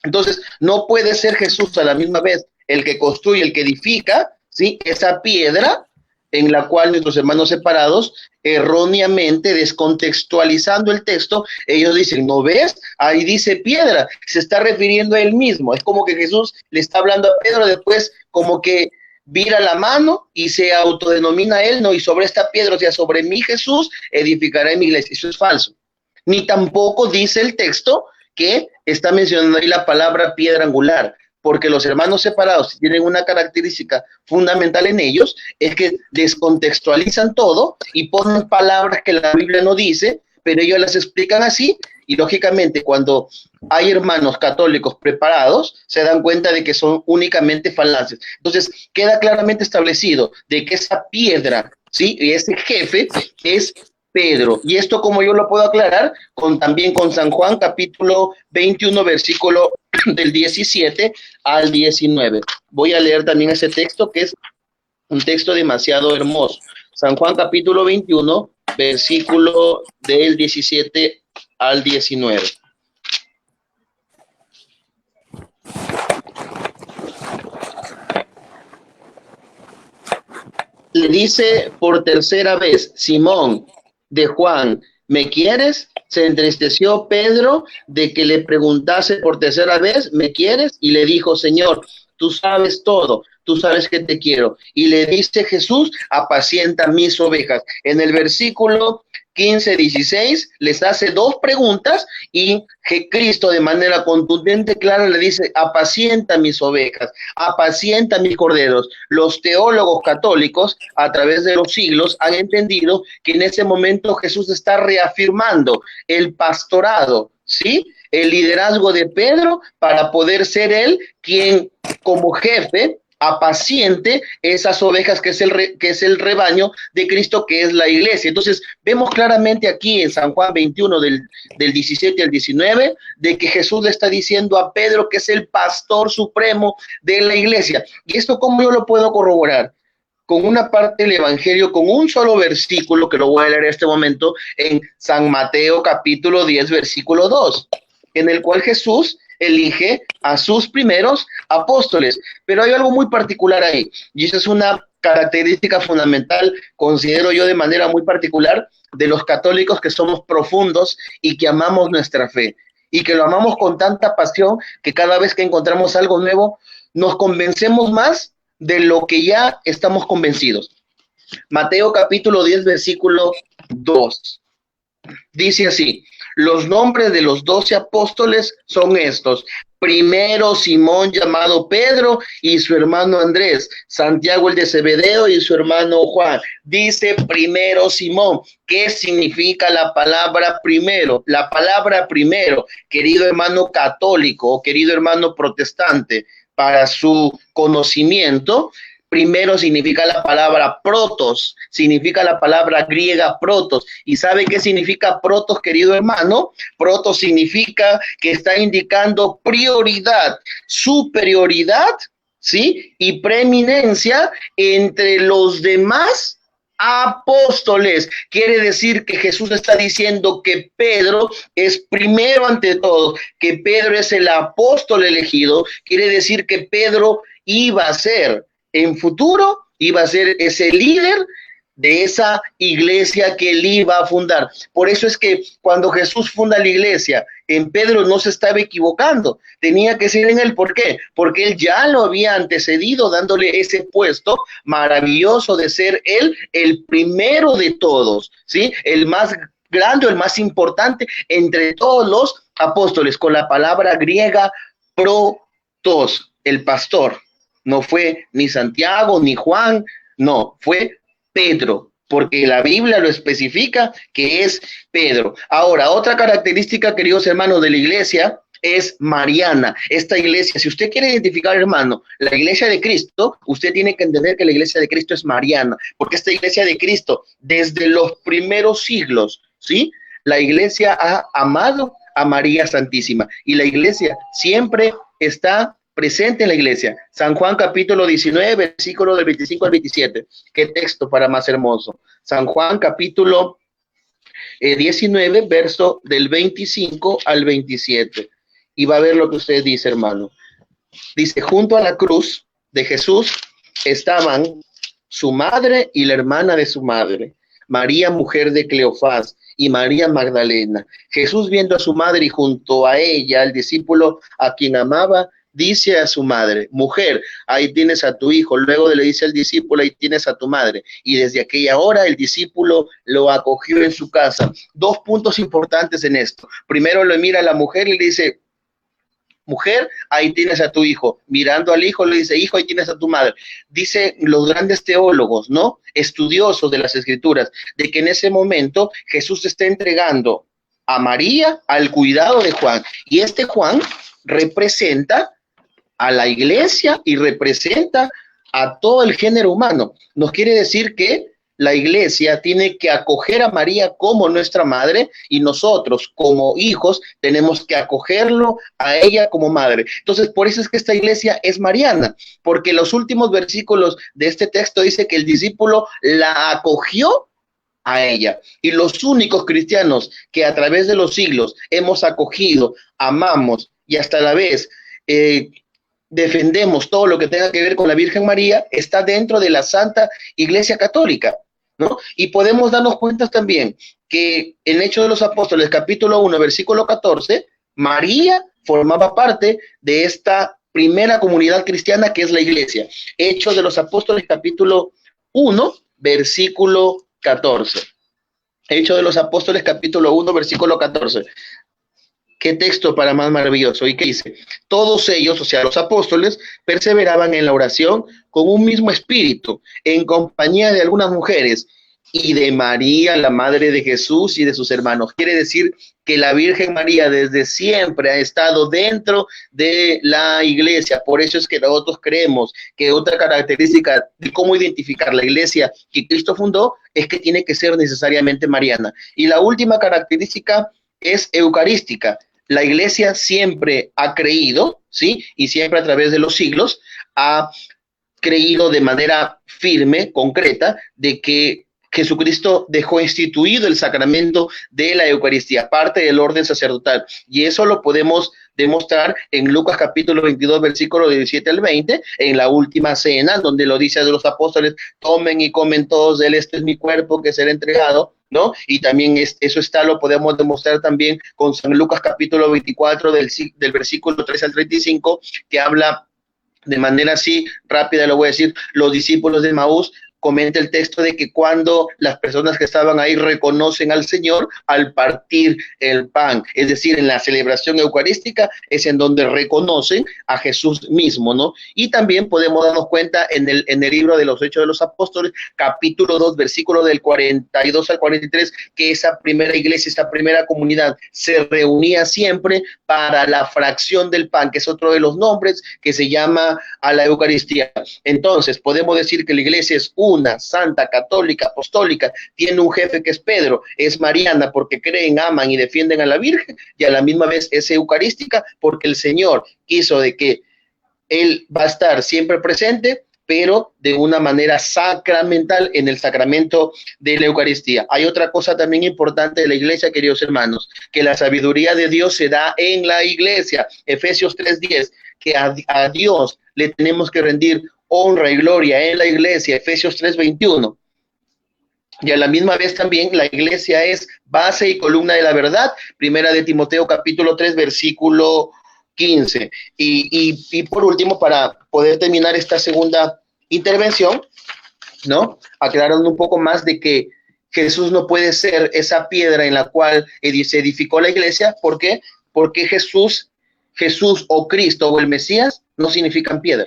Entonces, no puede ser Jesús a la misma vez el que construye, el que edifica, ¿sí? Esa piedra en la cual nuestros hermanos separados, erróneamente descontextualizando el texto, ellos dicen, ¿no ves? Ahí dice piedra, se está refiriendo a él mismo. Es como que Jesús le está hablando a Pedro, después como que vira la mano y se autodenomina él, ¿no? Y sobre esta piedra, o sea, sobre mí Jesús, edificaré mi iglesia. Eso es falso. Ni tampoco dice el texto que está mencionando ahí la palabra piedra angular, porque los hermanos separados tienen una característica fundamental en ellos, es que descontextualizan todo y ponen palabras que la Biblia no dice, pero ellos las explican así, y lógicamente cuando hay hermanos católicos preparados, se dan cuenta de que son únicamente falacias. Entonces, queda claramente establecido de que esa piedra, ¿sí? Y ese jefe es Pedro. Y esto, como yo lo puedo aclarar, también con San Juan, capítulo 21, versículo del 17 al 19. Voy a leer también ese texto, que es un texto demasiado hermoso. San Juan, capítulo 21, versículo del 17 al 19. Le dice por tercera vez, Simón de Juan, ¿me quieres? Se entristeció Pedro de que le preguntase por tercera vez, ¿me quieres? Y le dijo, Señor, tú sabes todo, tú sabes que te quiero. Y le dice Jesús, apacienta mis ovejas. En el versículo 15, 16, les hace dos preguntas y Cristo de manera contundente, clara, le dice, apacienta mis ovejas, apacienta mis corderos. Los teólogos católicos, a través de los siglos, han entendido que en ese momento Jesús está reafirmando el pastorado, ¿sí? El liderazgo de Pedro para poder ser él quien, como jefe, apaciente esas ovejas que es el rebaño de Cristo, que es la iglesia. Entonces vemos claramente aquí en San Juan 21 del 17 al 19 de que Jesús le está diciendo a Pedro que es el pastor supremo de la iglesia. Y esto, ¿cómo yo lo puedo corroborar? Con una parte del evangelio, con un solo versículo que lo voy a leer en este momento en San Mateo capítulo 10 versículo 2, en el cual Jesús elige a sus primeros apóstoles. Pero hay algo muy particular ahí, y esa es una característica fundamental, considero yo de manera muy particular, de los católicos que somos profundos y que amamos nuestra fe, y que lo amamos con tanta pasión que cada vez que encontramos algo nuevo, nos convencemos más de lo que ya estamos convencidos. Mateo capítulo 10, versículo 2. Dice así, los nombres de los 12 apóstoles son estos. Primero, Simón llamado Pedro y su hermano Andrés, Santiago el de Zebedeo y su hermano Juan. Dice primero Simón. ¿Qué significa la palabra primero? La palabra primero, querido hermano católico o querido hermano protestante, para su conocimiento, primero significa la palabra protos, significa la palabra griega protos. ¿Y sabe qué significa protos, querido hermano? Protos significa que está indicando prioridad, superioridad, ¿sí? Y preeminencia entre los demás apóstoles. Quiere decir que Jesús está diciendo que Pedro es primero ante todo, que Pedro es el apóstol elegido. Quiere decir que Pedro iba a ser en futuro, iba a ser ese líder de esa iglesia que él iba a fundar. Por eso es que cuando Jesús funda la iglesia, en Pedro no se estaba equivocando, tenía que ser en él. ¿Por qué? Porque él ya lo había antecedido, dándole ese puesto maravilloso de ser él el primero de todos, ¿sí? El más grande, el más importante entre todos los apóstoles, con la palabra griega protos, el pastor. No fue ni Santiago ni Juan, no, fue Pedro, porque la Biblia lo especifica que es Pedro. Ahora, otra característica, queridos hermanos, de la iglesia es mariana. Esta iglesia, si usted quiere identificar, hermano, la iglesia de Cristo, usted tiene que entender que la iglesia de Cristo es mariana, porque esta iglesia de Cristo, desde los primeros siglos, ¿sí? La iglesia ha amado a María Santísima, y la iglesia siempre está presente en la iglesia. San Juan capítulo 19, versículo del 25 al 27. Qué texto para más hermoso. San Juan capítulo 19, verso del 25 al 27. Y va a ver lo que usted dice, hermano. Dice, junto a la cruz de Jesús estaban su madre y la hermana de su madre, María, mujer de Cleofás, y María Magdalena. Jesús, viendo a su madre y junto a ella al discípulo a quien amaba, dice a su madre, mujer, ahí tienes a tu hijo. Luego le dice al discípulo, ahí tienes a tu madre. Y desde aquella hora el discípulo lo acogió en su casa. Dos puntos importantes en esto. Primero lo mira a la mujer y le dice, mujer, ahí tienes a tu hijo. Mirando al hijo le dice, hijo, ahí tienes a tu madre. Dice los grandes teólogos, ¿no? Estudiosos de las escrituras, de que en ese momento Jesús está entregando a María al cuidado de Juan. Y este Juan representa a la iglesia y representa a todo el género humano. Nos quiere decir que la iglesia tiene que acoger a María como nuestra madre y nosotros como hijos tenemos que acogerlo a ella como madre. Entonces, por eso es que esta iglesia es mariana, porque los últimos versículos de este texto dice que el discípulo la acogió a ella. Y los únicos cristianos que a través de los siglos hemos acogido, amamos y hasta la vez defendemos todo lo que tenga que ver con la Virgen María, está dentro de la Santa Iglesia Católica, ¿no? Y podemos darnos cuenta también que en Hechos de los Apóstoles, capítulo 1, versículo 14, María formaba parte de esta primera comunidad cristiana que es la iglesia. Hechos de los Apóstoles, capítulo 1, versículo 14. Hechos de los Apóstoles, capítulo 1, versículo 14. Qué texto para más maravilloso. ¿Y qué dice? Todos ellos, o sea, los apóstoles, perseveraban en la oración con un mismo espíritu, en compañía de algunas mujeres y de María, la madre de Jesús y de sus hermanos. Quiere decir que la Virgen María desde siempre ha estado dentro de la iglesia. Por eso es que nosotros creemos que otra característica de cómo identificar la iglesia que Cristo fundó es que tiene que ser necesariamente mariana. Y la última característica es eucarística. La iglesia siempre ha creído, ¿sí? Y siempre a través de los siglos ha creído de manera firme, concreta, de que Jesucristo dejó instituido el sacramento de la Eucaristía, parte del orden sacerdotal. Y eso lo podemos demostrar en Lucas capítulo 22, versículo 17 al 20, en la última cena, donde lo dice a los apóstoles, tomen y comen todos de él, este es mi cuerpo que será entregado, ¿no? Y también eso lo podemos demostrar también con San Lucas capítulo 24 del versículo 3 al 35, que habla de manera así rápida, lo voy a decir, los discípulos de Maús. Comenta el texto de que cuando las personas que estaban ahí reconocen al Señor al partir el pan, es decir, en la celebración eucarística es en donde reconocen a Jesús mismo, ¿no? Y también podemos darnos cuenta en el libro de los Hechos de los Apóstoles, capítulo 2, versículo del 42 al 43, que esa primera iglesia, esa primera comunidad se reunía siempre para la fracción del pan, que es otro de los nombres que se llama a la Eucaristía. Entonces, podemos decir que la iglesia es una, santa, católica, apostólica, tiene un jefe que es Pedro, es mariana porque creen, aman y defienden a la Virgen, y a la misma vez es eucarística porque el Señor quiso de que Él va a estar siempre presente, pero de una manera sacramental en el sacramento de la Eucaristía. Hay otra cosa también importante de la iglesia, queridos hermanos, que la sabiduría de Dios se da en la iglesia. Efesios 3:10, que a Dios le tenemos que rendir honra y gloria en la iglesia. Efesios 3:21. Y a la misma vez también la iglesia es base y columna de la verdad. Primera de Timoteo capítulo 3, versículo 15. Y por último, para poder terminar esta segunda intervención, ¿no? Aclarando un poco más de que Jesús no puede ser esa piedra en la cual se edificó la iglesia. ¿Por qué? Porque Jesús o Cristo o el Mesías no significan piedra,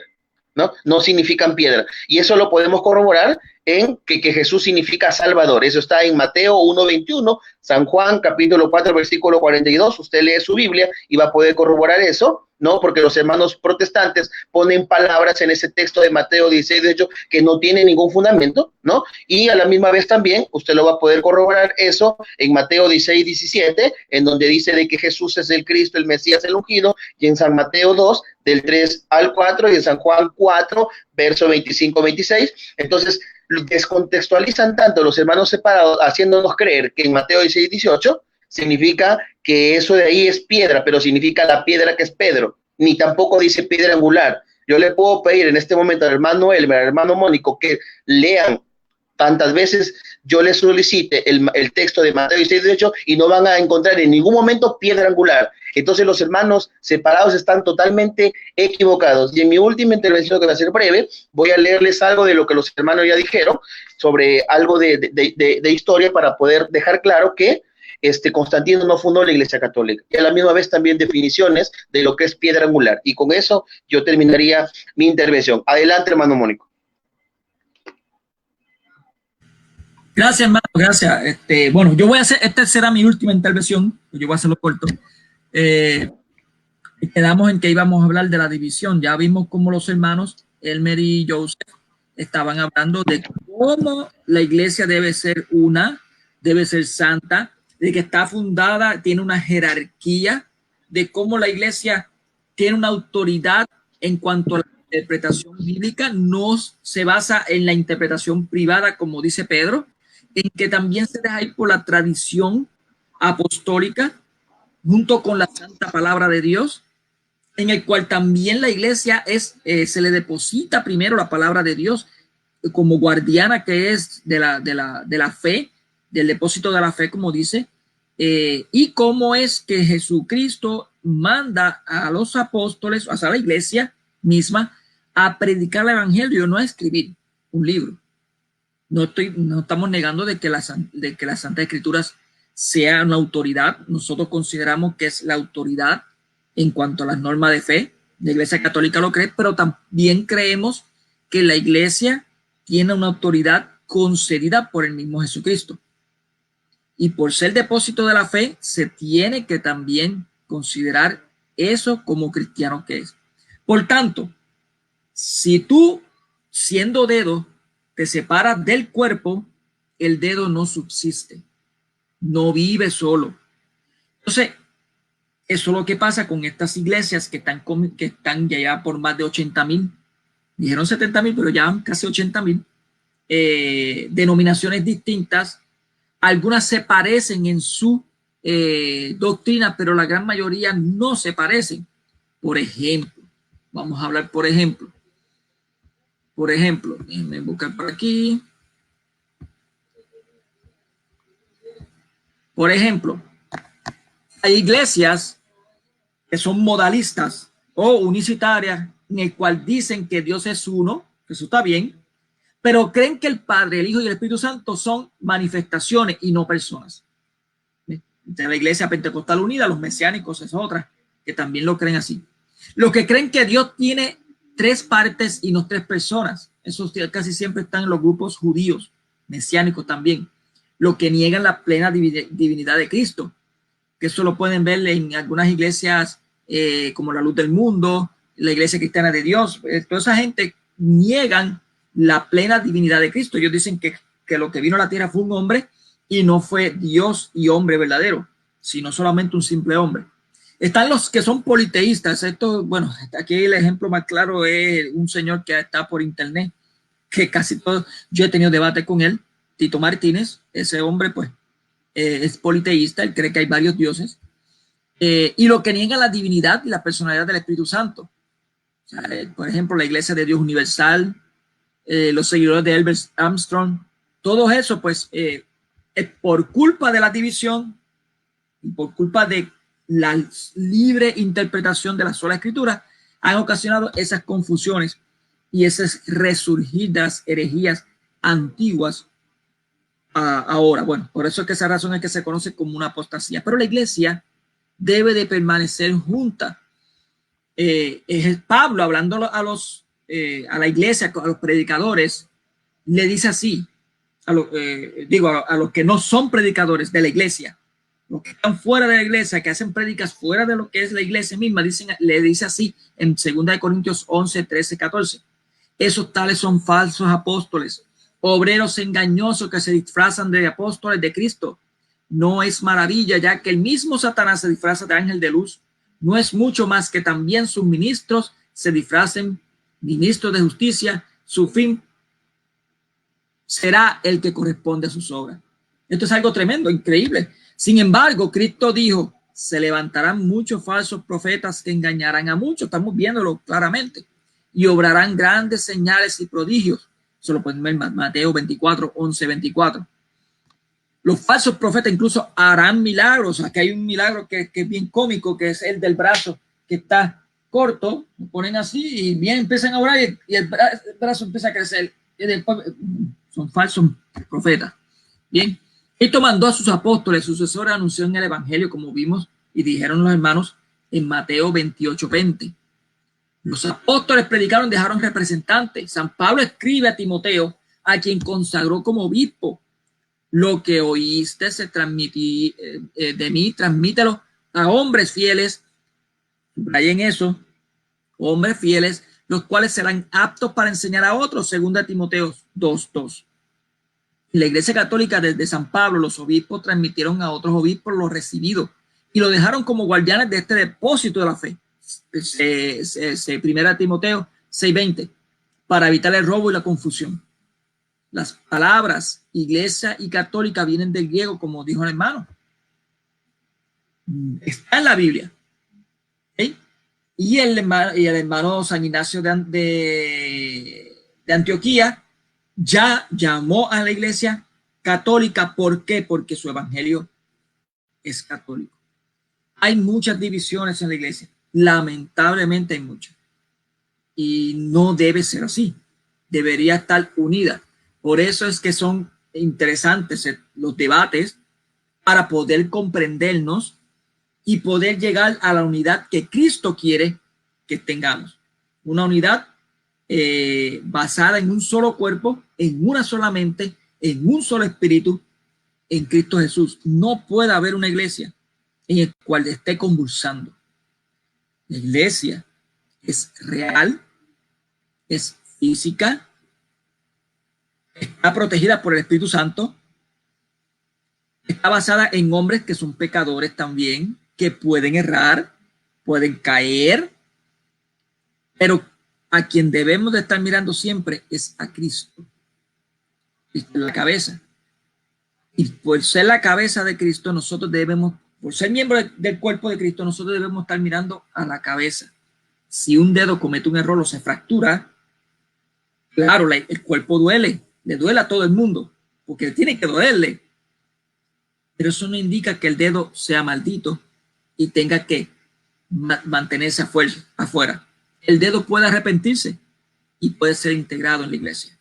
¿no? No significan piedra. Y eso lo podemos corroborar en que Jesús significa Salvador. Eso está en Mateo 1:21, San Juan capítulo 4, versículo 42. Usted lee su Biblia y va a poder corroborar eso, ¿no? Porque los hermanos protestantes ponen palabras en ese texto de Mateo 16, de hecho, que no tiene ningún fundamento, ¿no? Y a la misma vez también usted lo va a poder corroborar eso en Mateo 16, 17, en donde dice de que Jesús es el Cristo, el Mesías, el ungido, y en San Mateo 2, del 3 al 4, y en San Juan 4, verso 25, 26. Entonces, descontextualizan tanto los hermanos separados, haciéndonos creer que en Mateo 16, 18 significa que eso de ahí es piedra, pero significa la piedra que es Pedro, ni tampoco dice piedra angular. Yo le puedo pedir en este momento al hermano Elmer, al hermano Mónico, que lean tantas veces yo les solicite el texto de Mateo 16, 18, y no van a encontrar en ningún momento piedra angular. Entonces los hermanos separados están totalmente equivocados. Y en mi última intervención, que va a ser breve, voy a leerles algo de lo que los hermanos ya dijeron, sobre algo de historia, para poder dejar claro que Constantino no fundó la Iglesia Católica, y a la misma vez también definiciones de lo que es piedra angular. Y con eso yo terminaría mi intervención. Adelante, hermano Mónico. Gracias, hermano, gracias. Bueno, yo voy a hacer, esta será mi última intervención, yo voy a hacerlo corto. Quedamos en que íbamos a hablar de la división. Ya vimos cómo los hermanos Elmer y Joseph estaban hablando de cómo la iglesia debe ser una, debe ser santa, de que está fundada, tiene una jerarquía, de cómo la iglesia tiene una autoridad en cuanto a la interpretación bíblica, no se basa en la interpretación privada, como dice Pedro, en que también se deja ir por la tradición apostólica, junto con la santa palabra de Dios, en el cual también la iglesia se le deposita primero la palabra de Dios como guardiana que es de la fe, del depósito de la fe, como dice, y cómo es que Jesucristo manda a los apóstoles, a la iglesia misma, a predicar el evangelio, no a escribir un libro. No estamos negando de que las Santas Escrituras sea una autoridad. Nosotros consideramos que es la autoridad en cuanto a las normas de fe. La Iglesia Católica lo cree, pero también creemos que la Iglesia tiene una autoridad concedida por el mismo Jesucristo. Y por ser depósito de la fe, se tiene que también considerar eso como cristiano que es. Por tanto, si tú, siendo dedo, te separas del cuerpo, el dedo no subsiste, no vive solo. Entonces, eso es lo que pasa con estas iglesias que están ya por más de 80,000, dijeron 70,000, pero ya casi 80,000 denominaciones distintas. Algunas se parecen en su doctrina, pero la gran mayoría no se parecen. Por ejemplo, vamos a hablar, por ejemplo, déjenme buscar por aquí. Por ejemplo, hay iglesias que son modalistas o unicitarias, en el cual dicen que Dios es uno, que eso está bien, pero creen que el Padre, el Hijo y el Espíritu Santo son manifestaciones y no personas. De la Iglesia Pentecostal Unida, los mesiánicos es otra, que también lo creen así. Los que creen que Dios tiene 3 partes y no 3 personas, esos casi siempre están en los grupos judíos, mesiánicos también, los que niegan la plena divinidad de Cristo, que eso lo pueden ver en algunas iglesias como la Luz del Mundo, la Iglesia Cristiana de Dios. Toda esa gente niegan la plena divinidad de Cristo. Ellos dicen que lo que vino a la tierra fue un hombre y no fue Dios y hombre verdadero, sino solamente un simple hombre. Están los que son politeístas. Esto, bueno, aquí el ejemplo más claro es un señor que está por internet, que casi todo, yo he tenido debate con él, Tito Martínez. Ese hombre pues es politeísta, él cree que hay varios dioses, y lo que niega la divinidad y la personalidad del Espíritu Santo. O sea, por ejemplo, la Iglesia de Dios Universal, los seguidores de Albert Armstrong, todo eso pues es por culpa de la división y por culpa de la libre interpretación de la sola escritura, han ocasionado esas confusiones y esas resurgidas herejías antiguas ahora. Bueno, por eso es que esa razón es que se conoce como una apostasía, pero la iglesia debe de permanecer junta. Pablo, hablando a la iglesia, a los predicadores, le dice así, a los que no son predicadores de la iglesia, los que están fuera de la iglesia, que hacen prédicas fuera de lo que es la iglesia misma, le dice así en 2 Corintios 11, 13, 14. Esos tales son falsos apóstoles, obreros engañosos que se disfrazan de apóstoles de Cristo. No es maravilla, ya que el mismo Satanás se disfraza de ángel de luz. No es mucho más que también sus ministros se disfracen ministros de justicia. Su fin será el que corresponde a sus obras. Esto es algo tremendo, increíble. Sin embargo, Cristo dijo, se levantarán muchos falsos profetas que engañarán a muchos. Estamos viéndolo claramente. Y obrarán grandes señales y prodigios. Eso lo pueden ver en Mateo 24, 11, 24. Los falsos profetas incluso harán milagros. Aquí hay un milagro que es bien cómico, que es el del brazo que está corto. Lo ponen así y bien empiezan a orar y el brazo empieza a crecer. Y después, son falsos profetas. Bien. Esto mandó a sus apóstoles, sucesores, anunció en el evangelio, como vimos y dijeron los hermanos en Mateo 28, 20. Los apóstoles predicaron, dejaron representantes. San Pablo escribe a Timoteo, a quien consagró como obispo. Lo que oíste se transmití de mí, transmítelo a hombres fieles. Subrayen eso, hombres fieles, los cuales serán aptos para enseñar a otros, 2 Timoteo 2:2. En la Iglesia Católica desde San Pablo, los obispos transmitieron a otros obispos lo recibido y lo dejaron como guardianes de este depósito de la fe. Primera Timoteo 6:20, para evitar el robo y la confusión. Las palabras iglesia y católica vienen del griego, como dijo el hermano. Está en la Biblia. ¿Okay? Y el hermano San Ignacio de Antioquía ya llamó a la iglesia católica. ¿Por qué? Porque su evangelio es católico. Hay muchas divisiones en la iglesia. Lamentablemente hay muchas. Y no debe ser así. Debería estar unida. Por eso es que son interesantes los debates para poder comprendernos y poder llegar a la unidad que Cristo quiere que tengamos. Una unidad basada en un solo cuerpo, en una sola mente, en un solo espíritu, en Cristo Jesús. No puede haber una iglesia en la cual esté convulsando. La iglesia es real, es física, está protegida por el Espíritu Santo, está basada en hombres que son pecadores también, que pueden errar, pueden caer, pero a quien debemos de estar mirando siempre es a Cristo. Cristo es la cabeza. Y por ser la cabeza de Cristo, nosotros debemos, por ser miembro del cuerpo de Cristo, nosotros debemos estar mirando a la cabeza. Si un dedo comete un error o se fractura, claro, el cuerpo duele, le duele a todo el mundo, porque tiene que dolerle. Pero eso no indica que el dedo sea maldito y tenga que mantenerse afuera. El dedo puede arrepentirse y puede ser integrado en la iglesia.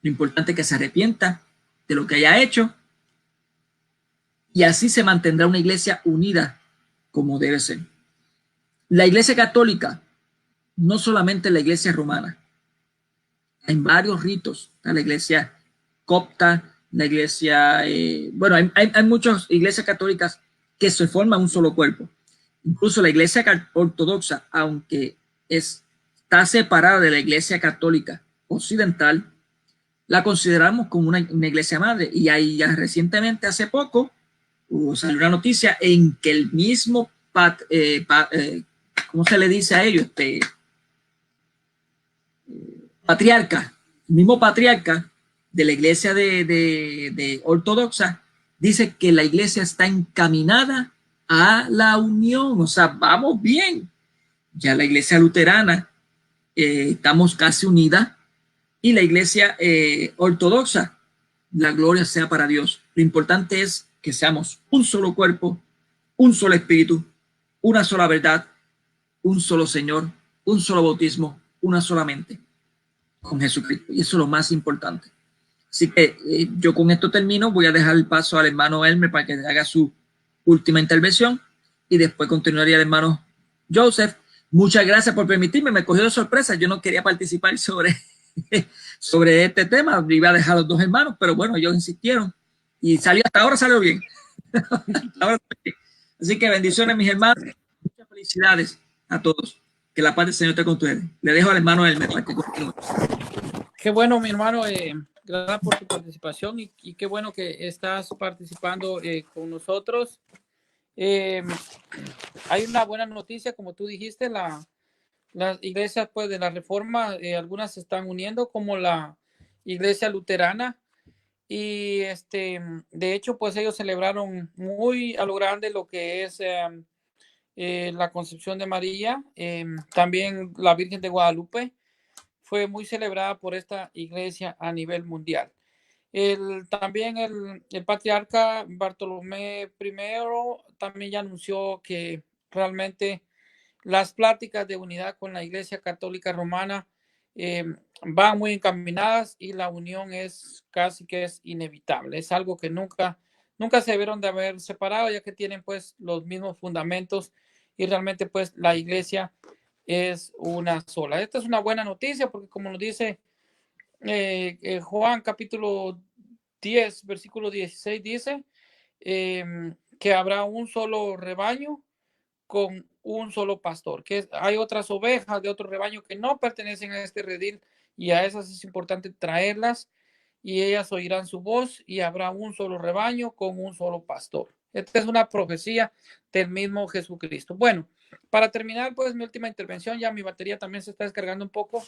Lo importante es que se arrepienta de lo que haya hecho y así se mantendrá una iglesia unida como debe ser. La iglesia católica, no solamente la iglesia romana, hay varios ritos. Está la iglesia copta, la iglesia, hay muchas iglesias católicas que se forman un solo cuerpo. Incluso la iglesia ortodoxa, aunque está separada de la iglesia católica occidental, la consideramos como una iglesia madre. Y ahí ya recientemente, hace poco, salió una noticia en que el mismo, ¿cómo se le dice a ellos? Patriarca, el mismo patriarca de la iglesia de ortodoxa, dice que la iglesia está encaminada a la unión, o sea, vamos bien. Ya la iglesia luterana estamos casi unida y la iglesia ortodoxa, la gloria sea para Dios. Lo importante es que seamos un solo cuerpo, un solo espíritu, una sola verdad, un solo Señor, un solo bautismo, una sola mente con Jesucristo. Y eso es lo más importante. Así que yo con esto termino. Voy a dejar el paso al hermano Elmer para que haga su última intervención y después continuaría el hermano Joseph. Muchas gracias por permitirme. Me cogió de sorpresa. Yo no quería participar sobre este tema. Iba a dejar a los dos hermanos, pero bueno, ellos insistieron y hasta ahora salió bien. Así que bendiciones, mis hermanos. Muchas felicidades a todos. Que la paz del Señor esté con ustedes. Le dejo al hermano Elmer para que continúe. Qué bueno, mi hermano. Gracias por tu participación y qué bueno que estás participando con nosotros. Hay una buena noticia, como tú dijiste, las iglesias pues, de la Reforma, algunas se están uniendo, como la iglesia luterana. Y de hecho, pues ellos celebraron muy a lo grande lo que es la Concepción de María. También la Virgen de Guadalupe fue muy celebrada por esta iglesia a nivel mundial. También el patriarca Bartolomé I también ya anunció que realmente las pláticas de unidad con la Iglesia Católica Romana van muy encaminadas y la unión es casi que es inevitable. Es algo que nunca se debieron de haber separado, ya que tienen pues los mismos fundamentos y realmente pues la Iglesia es una sola. Esta es una buena noticia porque como nos dice Juan capítulo 10, versículo 16 dice que habrá un solo rebaño con un solo pastor, que hay otras ovejas de otro rebaño que no pertenecen a este redil y a esas es importante traerlas y ellas oirán su voz y habrá un solo rebaño con un solo pastor. Esta es una profecía del mismo Jesucristo. Bueno, para terminar, pues mi última intervención, ya mi batería también se está descargando un poco.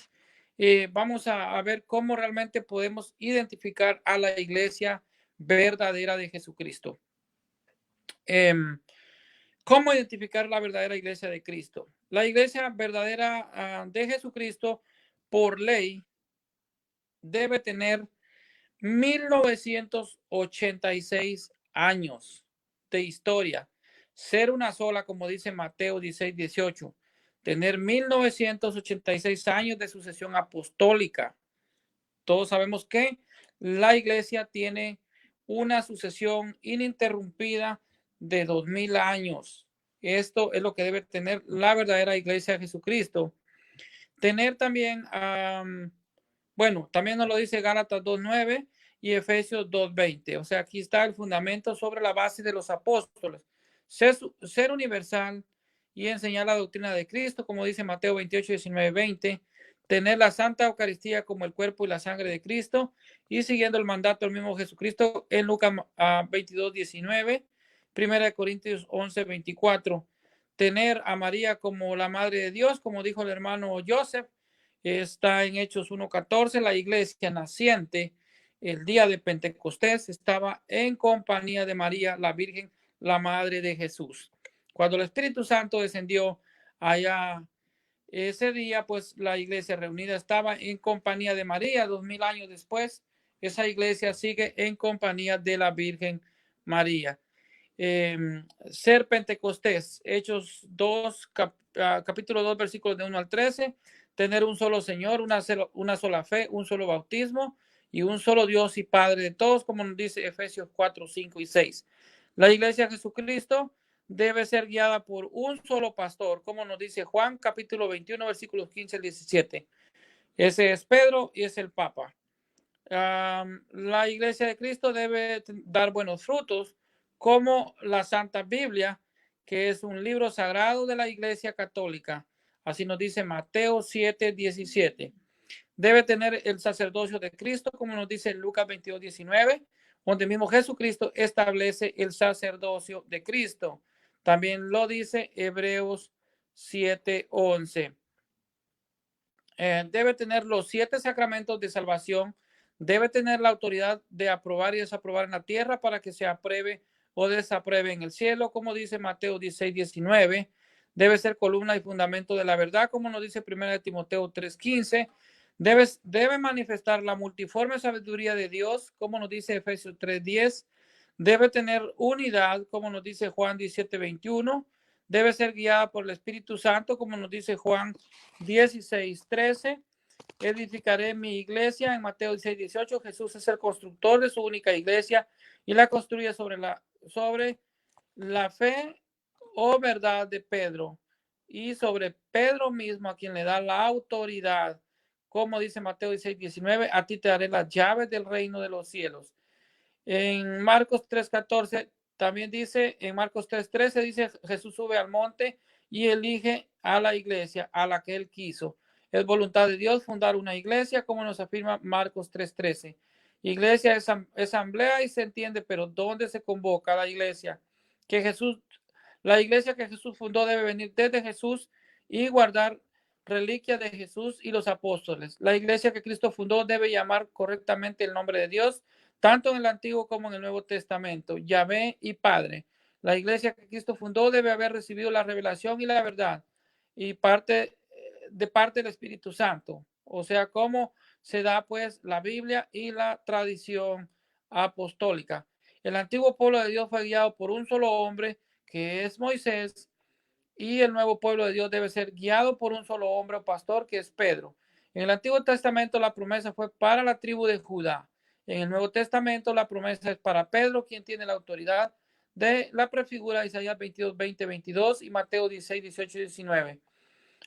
Vamos a ver cómo realmente podemos identificar a la iglesia verdadera de Jesucristo. ¿Cómo identificar la verdadera iglesia de Cristo? La iglesia verdadera de Jesucristo, por ley, debe tener 1986 años de historia. Ser una sola, como dice Mateo 16:18. Tener 1986 años de sucesión apostólica. Todos sabemos que la iglesia tiene una sucesión ininterrumpida de 2000 años. Esto es lo que debe tener la verdadera iglesia de Jesucristo. Tener también, bueno, también nos lo dice Gálatas 2:9 y Efesios 2:20. O sea, aquí está el fundamento sobre la base de los apóstoles. Ser universal y enseñar la doctrina de Cristo, como dice Mateo 28:19-20. Tener la Santa Eucaristía como el cuerpo y la sangre de Cristo y siguiendo el mandato del mismo Jesucristo en Lucas 22:19, 1 Corintios 11:24. Tener a María como la Madre de Dios, como dijo el hermano Joseph, está en Hechos 1:14. La iglesia naciente el día de Pentecostés estaba en compañía de María, la Virgen, la Madre de Jesús. Cuando el Espíritu Santo descendió allá ese día, pues la iglesia reunida estaba en compañía de María. 2000 años después, esa iglesia sigue en compañía de la Virgen María. Ser Pentecostés, Hechos 2, capítulo 2, versículos de 1 al 13. Tener un solo Señor, una sola fe, un solo bautismo y un solo Dios y Padre de todos, como nos dice Efesios 4, 5 y 6. La iglesia de Jesucristo debe ser guiada por un solo pastor, como nos dice Juan capítulo 21, versículos 15 al 17. Ese es Pedro y es el Papa. La iglesia de Cristo debe dar buenos frutos, como la Santa Biblia, que es un libro sagrado de la Iglesia Católica. Así nos dice Mateo 7:17. Debe tener el sacerdocio de Cristo, como nos dice Lucas 22:19, donde mismo Jesucristo establece el sacerdocio de Cristo. También lo dice Hebreos 7:11. Debe tener los 7 sacramentos de salvación. Debe tener la autoridad de aprobar y desaprobar en la tierra para que se apruebe o desapruebe en el cielo, como dice Mateo 16:19. Debe ser columna y fundamento de la verdad, como nos dice 1 Timoteo 3:15. Debe manifestar la multiforme sabiduría de Dios, como nos dice Efesios 3:10. Debe tener unidad, como nos dice Juan 17:21. Debe ser guiada por el Espíritu Santo, como nos dice Juan 16:13. Edificaré mi iglesia en Mateo 16:18. Jesús es el constructor de su única iglesia y la construye sobre la fe o verdad de Pedro y sobre Pedro mismo, a quien le da la autoridad, como dice Mateo 16:19, a ti te daré las llaves del reino de los cielos. En Marcos 3:14 también dice, en Marcos 3:13 dice, Jesús sube al monte y elige a la iglesia a la que él quiso. Es voluntad de Dios fundar una iglesia, como nos afirma Marcos 3:13. Iglesia es asamblea y se entiende, pero ¿dónde se convoca la iglesia? La iglesia que Jesús fundó debe venir desde Jesús y guardar reliquias de Jesús y los apóstoles. La iglesia que Cristo fundó debe llamar correctamente el nombre de Dios, tanto en el Antiguo como en el Nuevo Testamento, Yahvé y Padre. La iglesia que Cristo fundó debe haber recibido la revelación y la verdad y parte del Espíritu Santo. O sea, cómo se da pues la Biblia y la tradición apostólica. El antiguo pueblo de Dios fue guiado por un solo hombre, que es Moisés, y el nuevo pueblo de Dios debe ser guiado por un solo hombre o pastor, que es Pedro. En el Antiguo Testamento la promesa fue para la tribu de Judá. En el Nuevo Testamento la promesa es para Pedro, quien tiene la autoridad de la prefigura de Isaías 22, 20, 22 y Mateo 16, 18 y 19.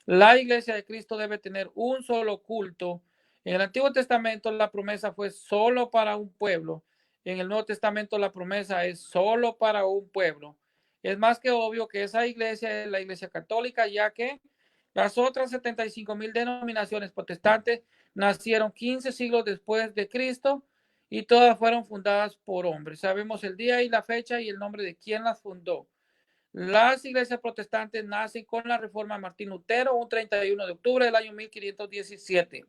La iglesia de Cristo debe tener un solo culto. En el Antiguo Testamento la promesa fue solo para un pueblo. En el Nuevo Testamento la promesa es solo para un pueblo. Es más que obvio que esa iglesia es la iglesia católica, ya que las otras 75,000 denominaciones protestantes nacieron 15 siglos después de Cristo y todas fueron fundadas por hombres. Sabemos el día y la fecha y el nombre de quien las fundó. Las iglesias protestantes nacen con la reforma de Martín Lutero, un 31 de octubre del año 1517.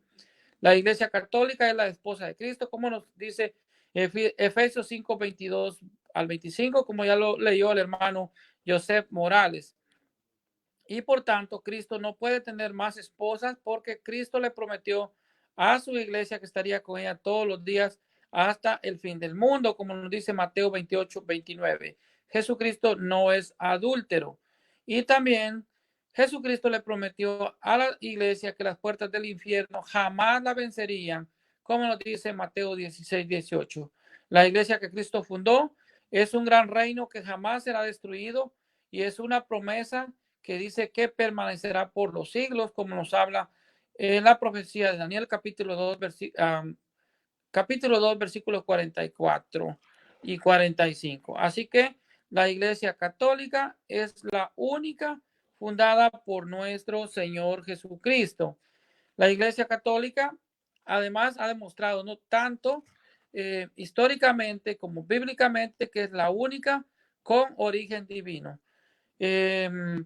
La iglesia católica es la esposa de Cristo, como nos dice Efesios 5, 22 al 25, como ya lo leyó el hermano Joseph Morales. Y por tanto, Cristo no puede tener más esposas porque Cristo le prometió a su iglesia que estaría con ella todos los días hasta el fin del mundo, como nos dice Mateo 28, 29. Jesucristo no es adúltero. Y también Jesucristo le prometió a la iglesia que las puertas del infierno jamás la vencerían, como nos dice Mateo 16, 18. La iglesia que Cristo fundó es un gran reino que jamás será destruido y es una promesa que dice que permanecerá por los siglos, como nos habla en la profecía de Daniel, capítulo 2, versículos 44 y 45. Así que la Iglesia Católica es la única fundada por nuestro Señor Jesucristo. La Iglesia Católica, además, ha demostrado no tanto históricamente como bíblicamente que es la única con origen divino.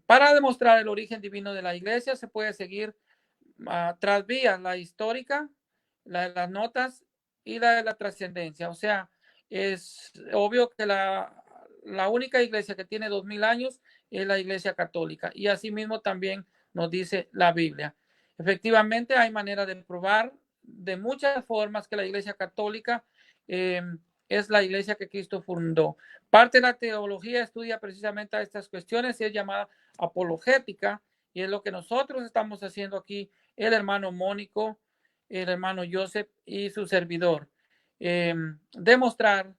Para demostrar el origen divino de la iglesia se puede seguir tras vías, la histórica, la de las notas y la de la trascendencia. O sea, es obvio que la única iglesia que tiene 2000 años es la iglesia católica, y asimismo también nos dice la Biblia. Efectivamente, hay manera de probar de muchas formas que la iglesia católica es la iglesia que Cristo fundó. Parte de la teología estudia precisamente a estas cuestiones y es llamada apologética, y es lo que nosotros estamos haciendo aquí, el hermano Mónico, el hermano Joseph y su servidor. Demostrar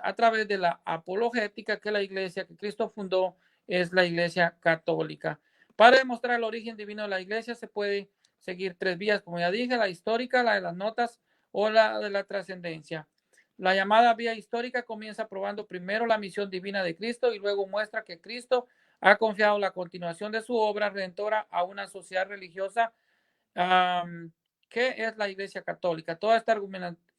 a través de la apologética que la iglesia que Cristo fundó es la iglesia católica. Para demostrar el origen divino de la iglesia se puede seguir tres vías, como ya dije, la histórica, la de las notas o la de la trascendencia. La llamada vía histórica comienza probando primero la misión divina de Cristo y luego muestra que Cristo ha confiado la continuación de su obra redentora a una sociedad religiosa que es la Iglesia Católica. Toda esta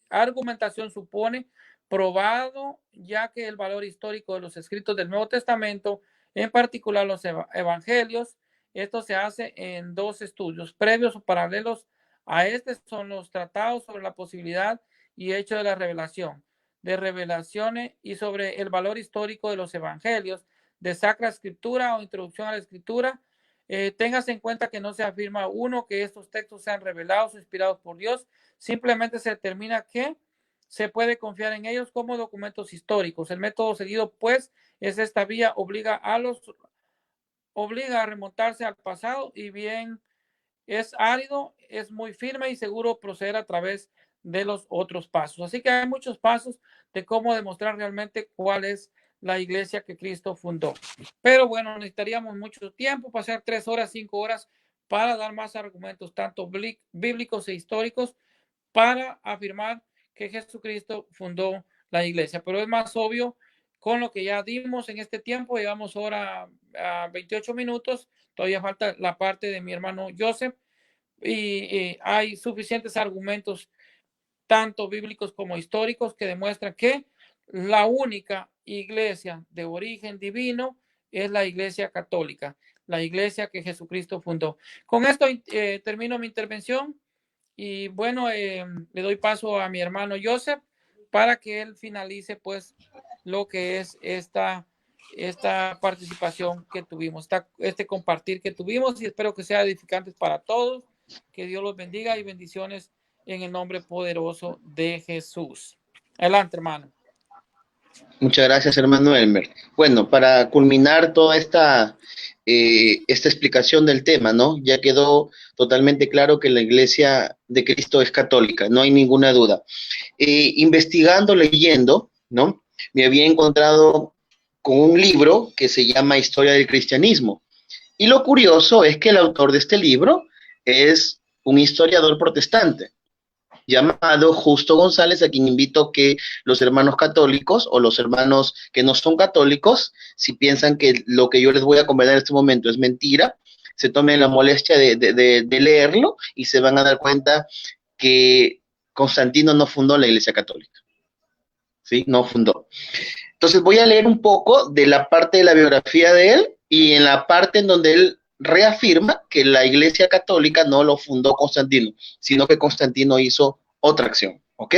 argumentación supone probado ya que el valor histórico de los escritos del Nuevo Testamento, en particular los evangelios, esto se hace en dos estudios previos o paralelos a este, son los tratados sobre la posibilidad y hecho de la revelación, de revelaciones y sobre el valor histórico de los evangelios, de Sacra Escritura o Introducción a la Escritura. Téngase en cuenta que no se afirma que estos textos sean revelados o inspirados por Dios, simplemente se determina que se puede confiar en ellos como documentos históricos. El método seguido, pues, es esta vía, obliga a remontarse al pasado y bien es árido, es muy firme y seguro proceder a través de los otros pasos. Así que hay muchos pasos de cómo demostrar realmente cuál es la iglesia que Cristo fundó. Pero bueno, necesitaríamos mucho tiempo, pasar 3 horas, 5 horas para dar más argumentos, tanto bíblicos e históricos, para afirmar que Jesucristo fundó la iglesia. Pero es más obvio con lo que ya dimos en este tiempo. Llevamos ahora 28 minutos. Todavía falta la parte de mi hermano Joseph. Y hay suficientes argumentos, tanto bíblicos como históricos, que demuestran que la única iglesia de origen divino es la iglesia católica, la iglesia que Jesucristo fundó. Con esto termino mi intervención y bueno, le doy paso a mi hermano Joseph para que él finalice pues lo que es esta participación que tuvimos, este compartir que tuvimos, y espero que sea edificante para todos. Que Dios los bendiga y bendiciones en el nombre poderoso de Jesús. Adelante, hermano. Muchas gracias, hermano Elmer. Bueno, para culminar toda esta explicación del tema, ¿no? Ya quedó totalmente claro que la iglesia de Cristo es católica, no hay ninguna duda. Investigando, leyendo, ¿no? Me había encontrado con un libro que se llama Historia del Cristianismo. Y lo curioso es que el autor de este libro es un historiador protestante llamado Justo González, a quien invito que los hermanos católicos o los hermanos que no son católicos, si piensan que lo que yo les voy a comentar en este momento es mentira, se tomen la molestia de leerlo y se van a dar cuenta que Constantino no fundó la Iglesia Católica, ¿sí? No fundó. Entonces voy a leer un poco de la parte de la biografía de él y en la parte en donde él reafirma que la Iglesia Católica no lo fundó Constantino, sino que Constantino hizo otra acción, ¿ok?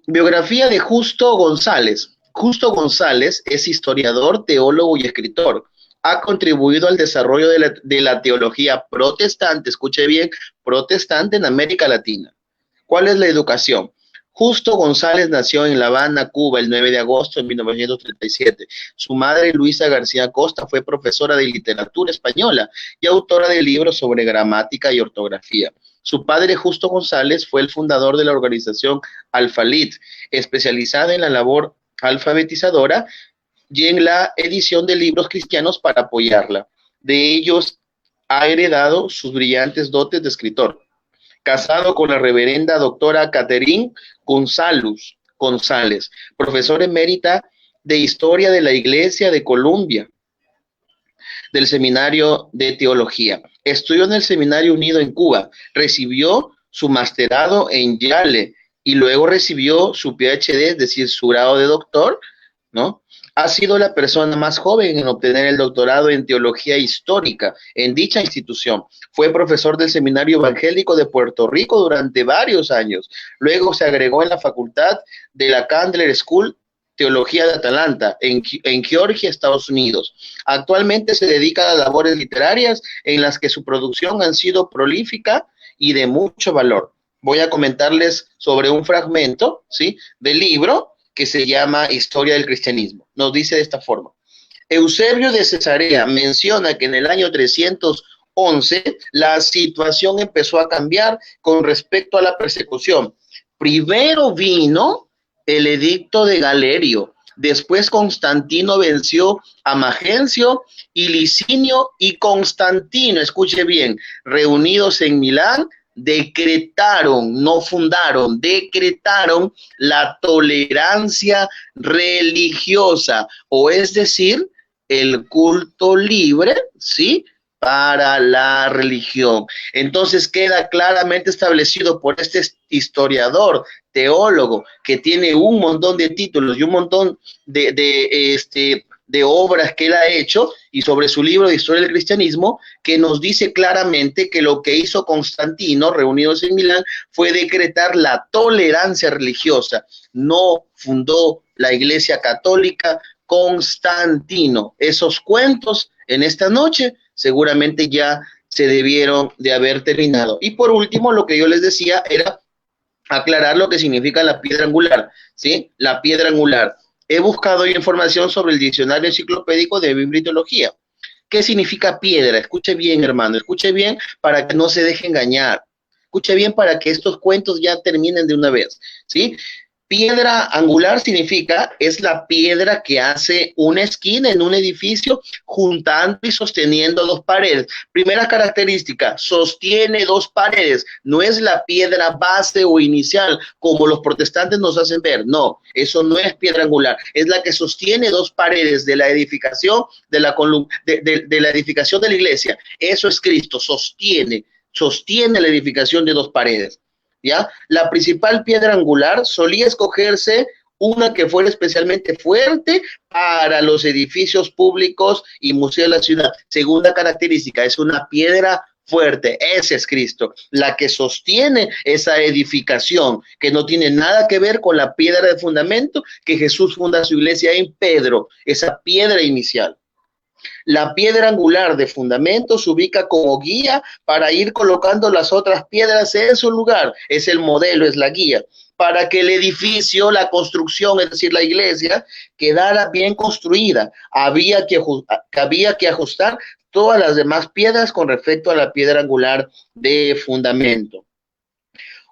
Biografía de Justo González. Justo González es historiador, teólogo y escritor. Ha contribuido al desarrollo de la teología protestante, escuche bien, protestante en América Latina. ¿Cuál es la educación? Justo González nació en La Habana, Cuba, el 9 de agosto de 1937. Su madre, Luisa García Costa, fue profesora de literatura española y autora de libros sobre gramática y ortografía. Su padre, Justo González, fue el fundador de la organización Alfalit, especializada en la labor alfabetizadora y en la edición de libros cristianos para apoyarla. De ellos ha heredado sus brillantes dotes de escritor. Casado con la reverenda doctora Catherine González, profesora emérita de Historia de la Iglesia de Columbia, del Seminario de Teología. Estudió en el Seminario Unido en Cuba, recibió su masterado en Yale y luego recibió su PhD, es decir, su grado de doctor, ¿no? Ha sido la persona más joven en obtener el doctorado en teología histórica en dicha institución. Fue profesor del Seminario Evangélico de Puerto Rico durante varios años. Luego se agregó en la facultad de la Candler School Teología de Atlanta, en Georgia, Estados Unidos. Actualmente se dedica a labores literarias en las que su producción ha sido prolífica y de mucho valor. Voy a comentarles sobre un fragmento, ¿sí?, del libro que se llama Historia del Cristianismo. Nos dice de esta forma. Eusebio de Cesarea menciona que en el año 311 la situación empezó a cambiar con respecto a la persecución. Primero vino el edicto de Galerio, después Constantino venció a Magencio y Licinio y Constantino, escuche bien, reunidos en Milán, decretaron, no fundaron, decretaron la tolerancia religiosa, o es decir, el culto libre, ¿sí?, para la religión. Entonces queda claramente establecido por este historiador, teólogo, que tiene un montón de títulos y un montón de obras que él ha hecho, y sobre su libro de Historia del Cristianismo, que nos dice claramente que lo que hizo Constantino, reunidos en Milán, fue decretar la tolerancia religiosa. No fundó la Iglesia Católica Constantino. Esos cuentos en esta noche seguramente ya se debieron de haber terminado. Y por último, lo que yo les decía era aclarar lo que significa la piedra angular, ¿sí? La piedra angular. He buscado información sobre el diccionario enciclopédico de Biblia y Teología. ¿Qué significa piedra? Escuche bien, hermano, escuche bien para que no se deje engañar. Escuche bien para que estos cuentos ya terminen de una vez, ¿sí? Piedra angular significa, es la piedra que hace una esquina en un edificio juntando y sosteniendo dos paredes. Primera característica, sostiene dos paredes, no es la piedra base o inicial como los protestantes nos hacen ver, no, eso no es piedra angular, es la que sostiene dos paredes de la edificación de la edificación de la iglesia. Eso es Cristo, sostiene la edificación de dos paredes. ¿Ya? La principal piedra angular solía escogerse una que fuera especialmente fuerte para los edificios públicos y museos de la ciudad. Segunda característica, es una piedra fuerte, ese es Cristo, la que sostiene esa edificación, que no tiene nada que ver con la piedra de fundamento que Jesús funda su iglesia en Pedro, esa piedra inicial. La piedra angular de fundamento se ubica como guía para ir colocando las otras piedras en su lugar. Es el modelo, es la guía, para que el edificio, la construcción, es decir, la iglesia, quedara bien construida. Había que ajustar todas las demás piedras con respecto a la piedra angular de fundamento.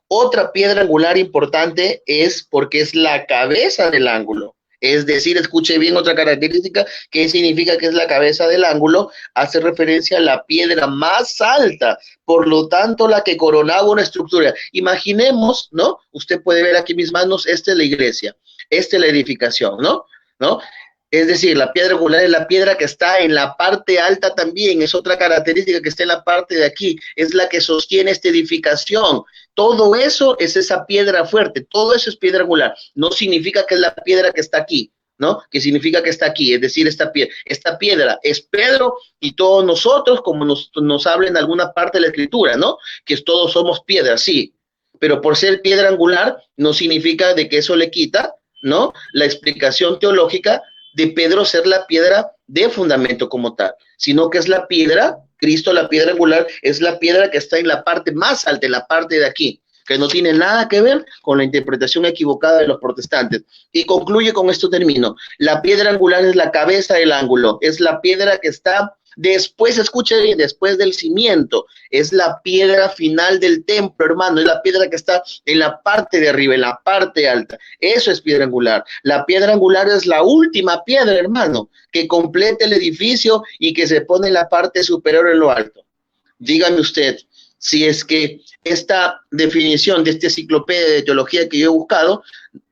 Otra piedra angular importante es porque es la cabeza del ángulo. Es decir, escuche bien otra característica, que significa que es la cabeza del ángulo, hace referencia a la piedra más alta, por lo tanto, la que coronaba una estructura. Imaginemos, ¿no? Usted puede ver aquí mis manos, esta es la iglesia, esta es la edificación, ¿no? Es decir, la piedra angular es la piedra que está en la parte alta también, es otra característica que está en la parte de aquí, es la que sostiene esta edificación. Todo eso es esa piedra fuerte, todo eso es piedra angular. No significa que es la piedra que está aquí, ¿no? Que significa que está aquí, es decir, esta piedra es Pedro y todos nosotros, como nos habla en alguna parte de la escritura, ¿no? Que todos somos piedras, sí, pero por ser piedra angular no significa de que eso le quita, ¿no? La explicación teológica de Pedro ser la piedra de fundamento como tal, sino que es la piedra, Cristo, la piedra angular, es la piedra que está en la parte más alta, en la parte de aquí, que no tiene nada que ver con la interpretación equivocada de los protestantes. Y concluye con esto término, la piedra angular es la cabeza del ángulo, es la piedra que está después, escuche bien, después del cimiento, es la piedra final del templo, hermano, es la piedra que está en la parte de arriba, en la parte alta, eso es piedra angular. La piedra angular es la última piedra, hermano, que completa el edificio y que se pone en la parte superior en lo alto. Dígame usted, si es que esta definición de esta enciclopedia de teología que yo he buscado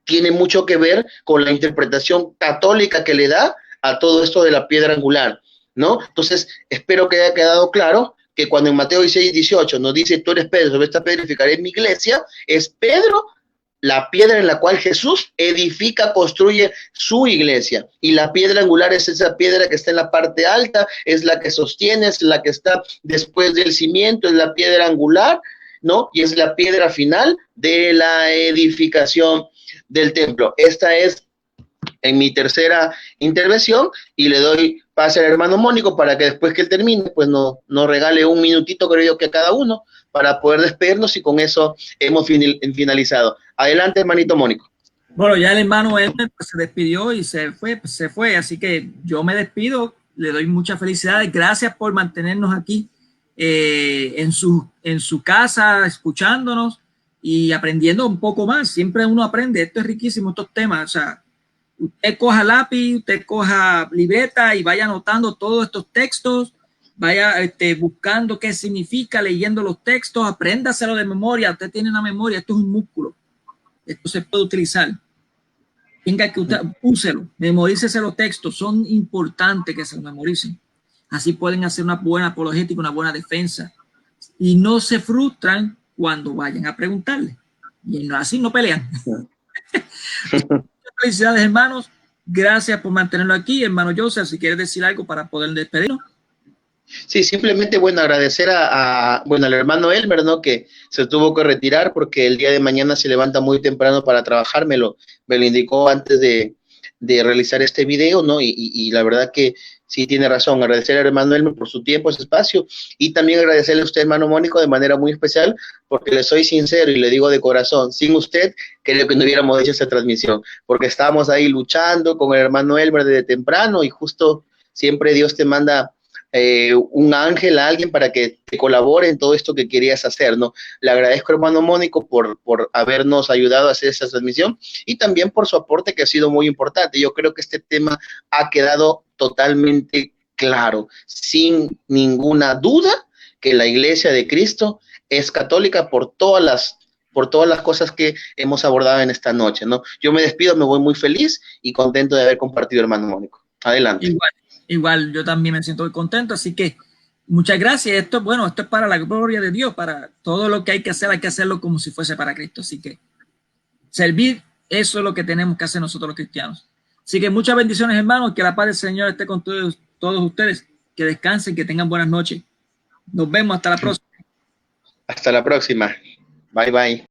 tiene mucho que ver con la interpretación católica que le da a todo esto de la piedra angular, ¿no? Entonces, espero que haya quedado claro que cuando en Mateo 16:18 nos dice, tú eres Pedro, sobre esta piedra edificaré mi iglesia, es Pedro la piedra en la cual Jesús edifica, construye su iglesia. Y la piedra angular es esa piedra que está en la parte alta, es la que sostiene, es la que está después del cimiento, es la piedra angular, ¿no? Y es la piedra final de la edificación del templo. Esta es en mi tercera intervención y le doy pase al hermano Mónico para que después que él termine, pues nos regale un minutito, creo yo, que a cada uno para poder despedirnos y con eso hemos finalizado. Adelante, hermanito Mónico. Bueno, ya el hermano Elmer pues, se despidió y se fue, así que yo me despido, le doy muchas felicidades, gracias por mantenernos aquí en su casa, escuchándonos y aprendiendo un poco más. Siempre uno aprende, esto es riquísimo, estos temas, o sea, usted coja lápiz, usted coja libreta y vaya anotando todos estos textos, vaya buscando qué significa, leyendo los textos, apréndaselo de memoria, usted tiene una memoria, esto es un músculo, esto se puede utilizar. Tenga que usted, úselo, memorícese los textos, son importantes que se memoricen. Así pueden hacer una buena apologética, una buena defensa. Y no se frustran cuando vayan a preguntarle. Y así no pelean. Felicidades, hermanos. Gracias por mantenerlo aquí. Hermano Joseph, si quieres decir algo para poder despedirnos. Sí, simplemente, bueno, agradecer al hermano Elmer, ¿no? Que se tuvo que retirar porque el día de mañana se levanta muy temprano para trabajar, me lo indicó antes de realizar este video, ¿no? Y la verdad que sí tiene razón, agradecer al hermano Elmer por su tiempo, su espacio, y también agradecerle a usted, hermano Mónico, de manera muy especial, porque le soy sincero y le digo de corazón, sin usted, creo que no hubiéramos hecho esta transmisión, porque estábamos ahí luchando con el hermano Elmer desde temprano, y justo siempre Dios te manda un ángel a alguien para que te colabore en todo esto que querías hacer, ¿no? Le agradezco, hermano Mónico, por habernos ayudado a hacer esta transmisión y también por su aporte que ha sido muy importante. Yo creo que este tema ha quedado totalmente claro, sin ninguna duda, que la Iglesia de Cristo es católica por todas las cosas que hemos abordado en esta noche, ¿no? Yo me despido, me voy muy feliz y contento de haber compartido, hermano Mónico. Adelante. Igual, yo también me siento muy contento, así que muchas gracias. Esto es para la gloria de Dios, para todo lo que hay que hacerlo como si fuese para Cristo. Así que servir, eso es lo que tenemos que hacer nosotros los cristianos. Así que muchas bendiciones, hermanos, que la paz del Señor esté con todos ustedes, que descansen, que tengan buenas noches. Nos vemos hasta la próxima. Hasta la próxima. Bye, bye.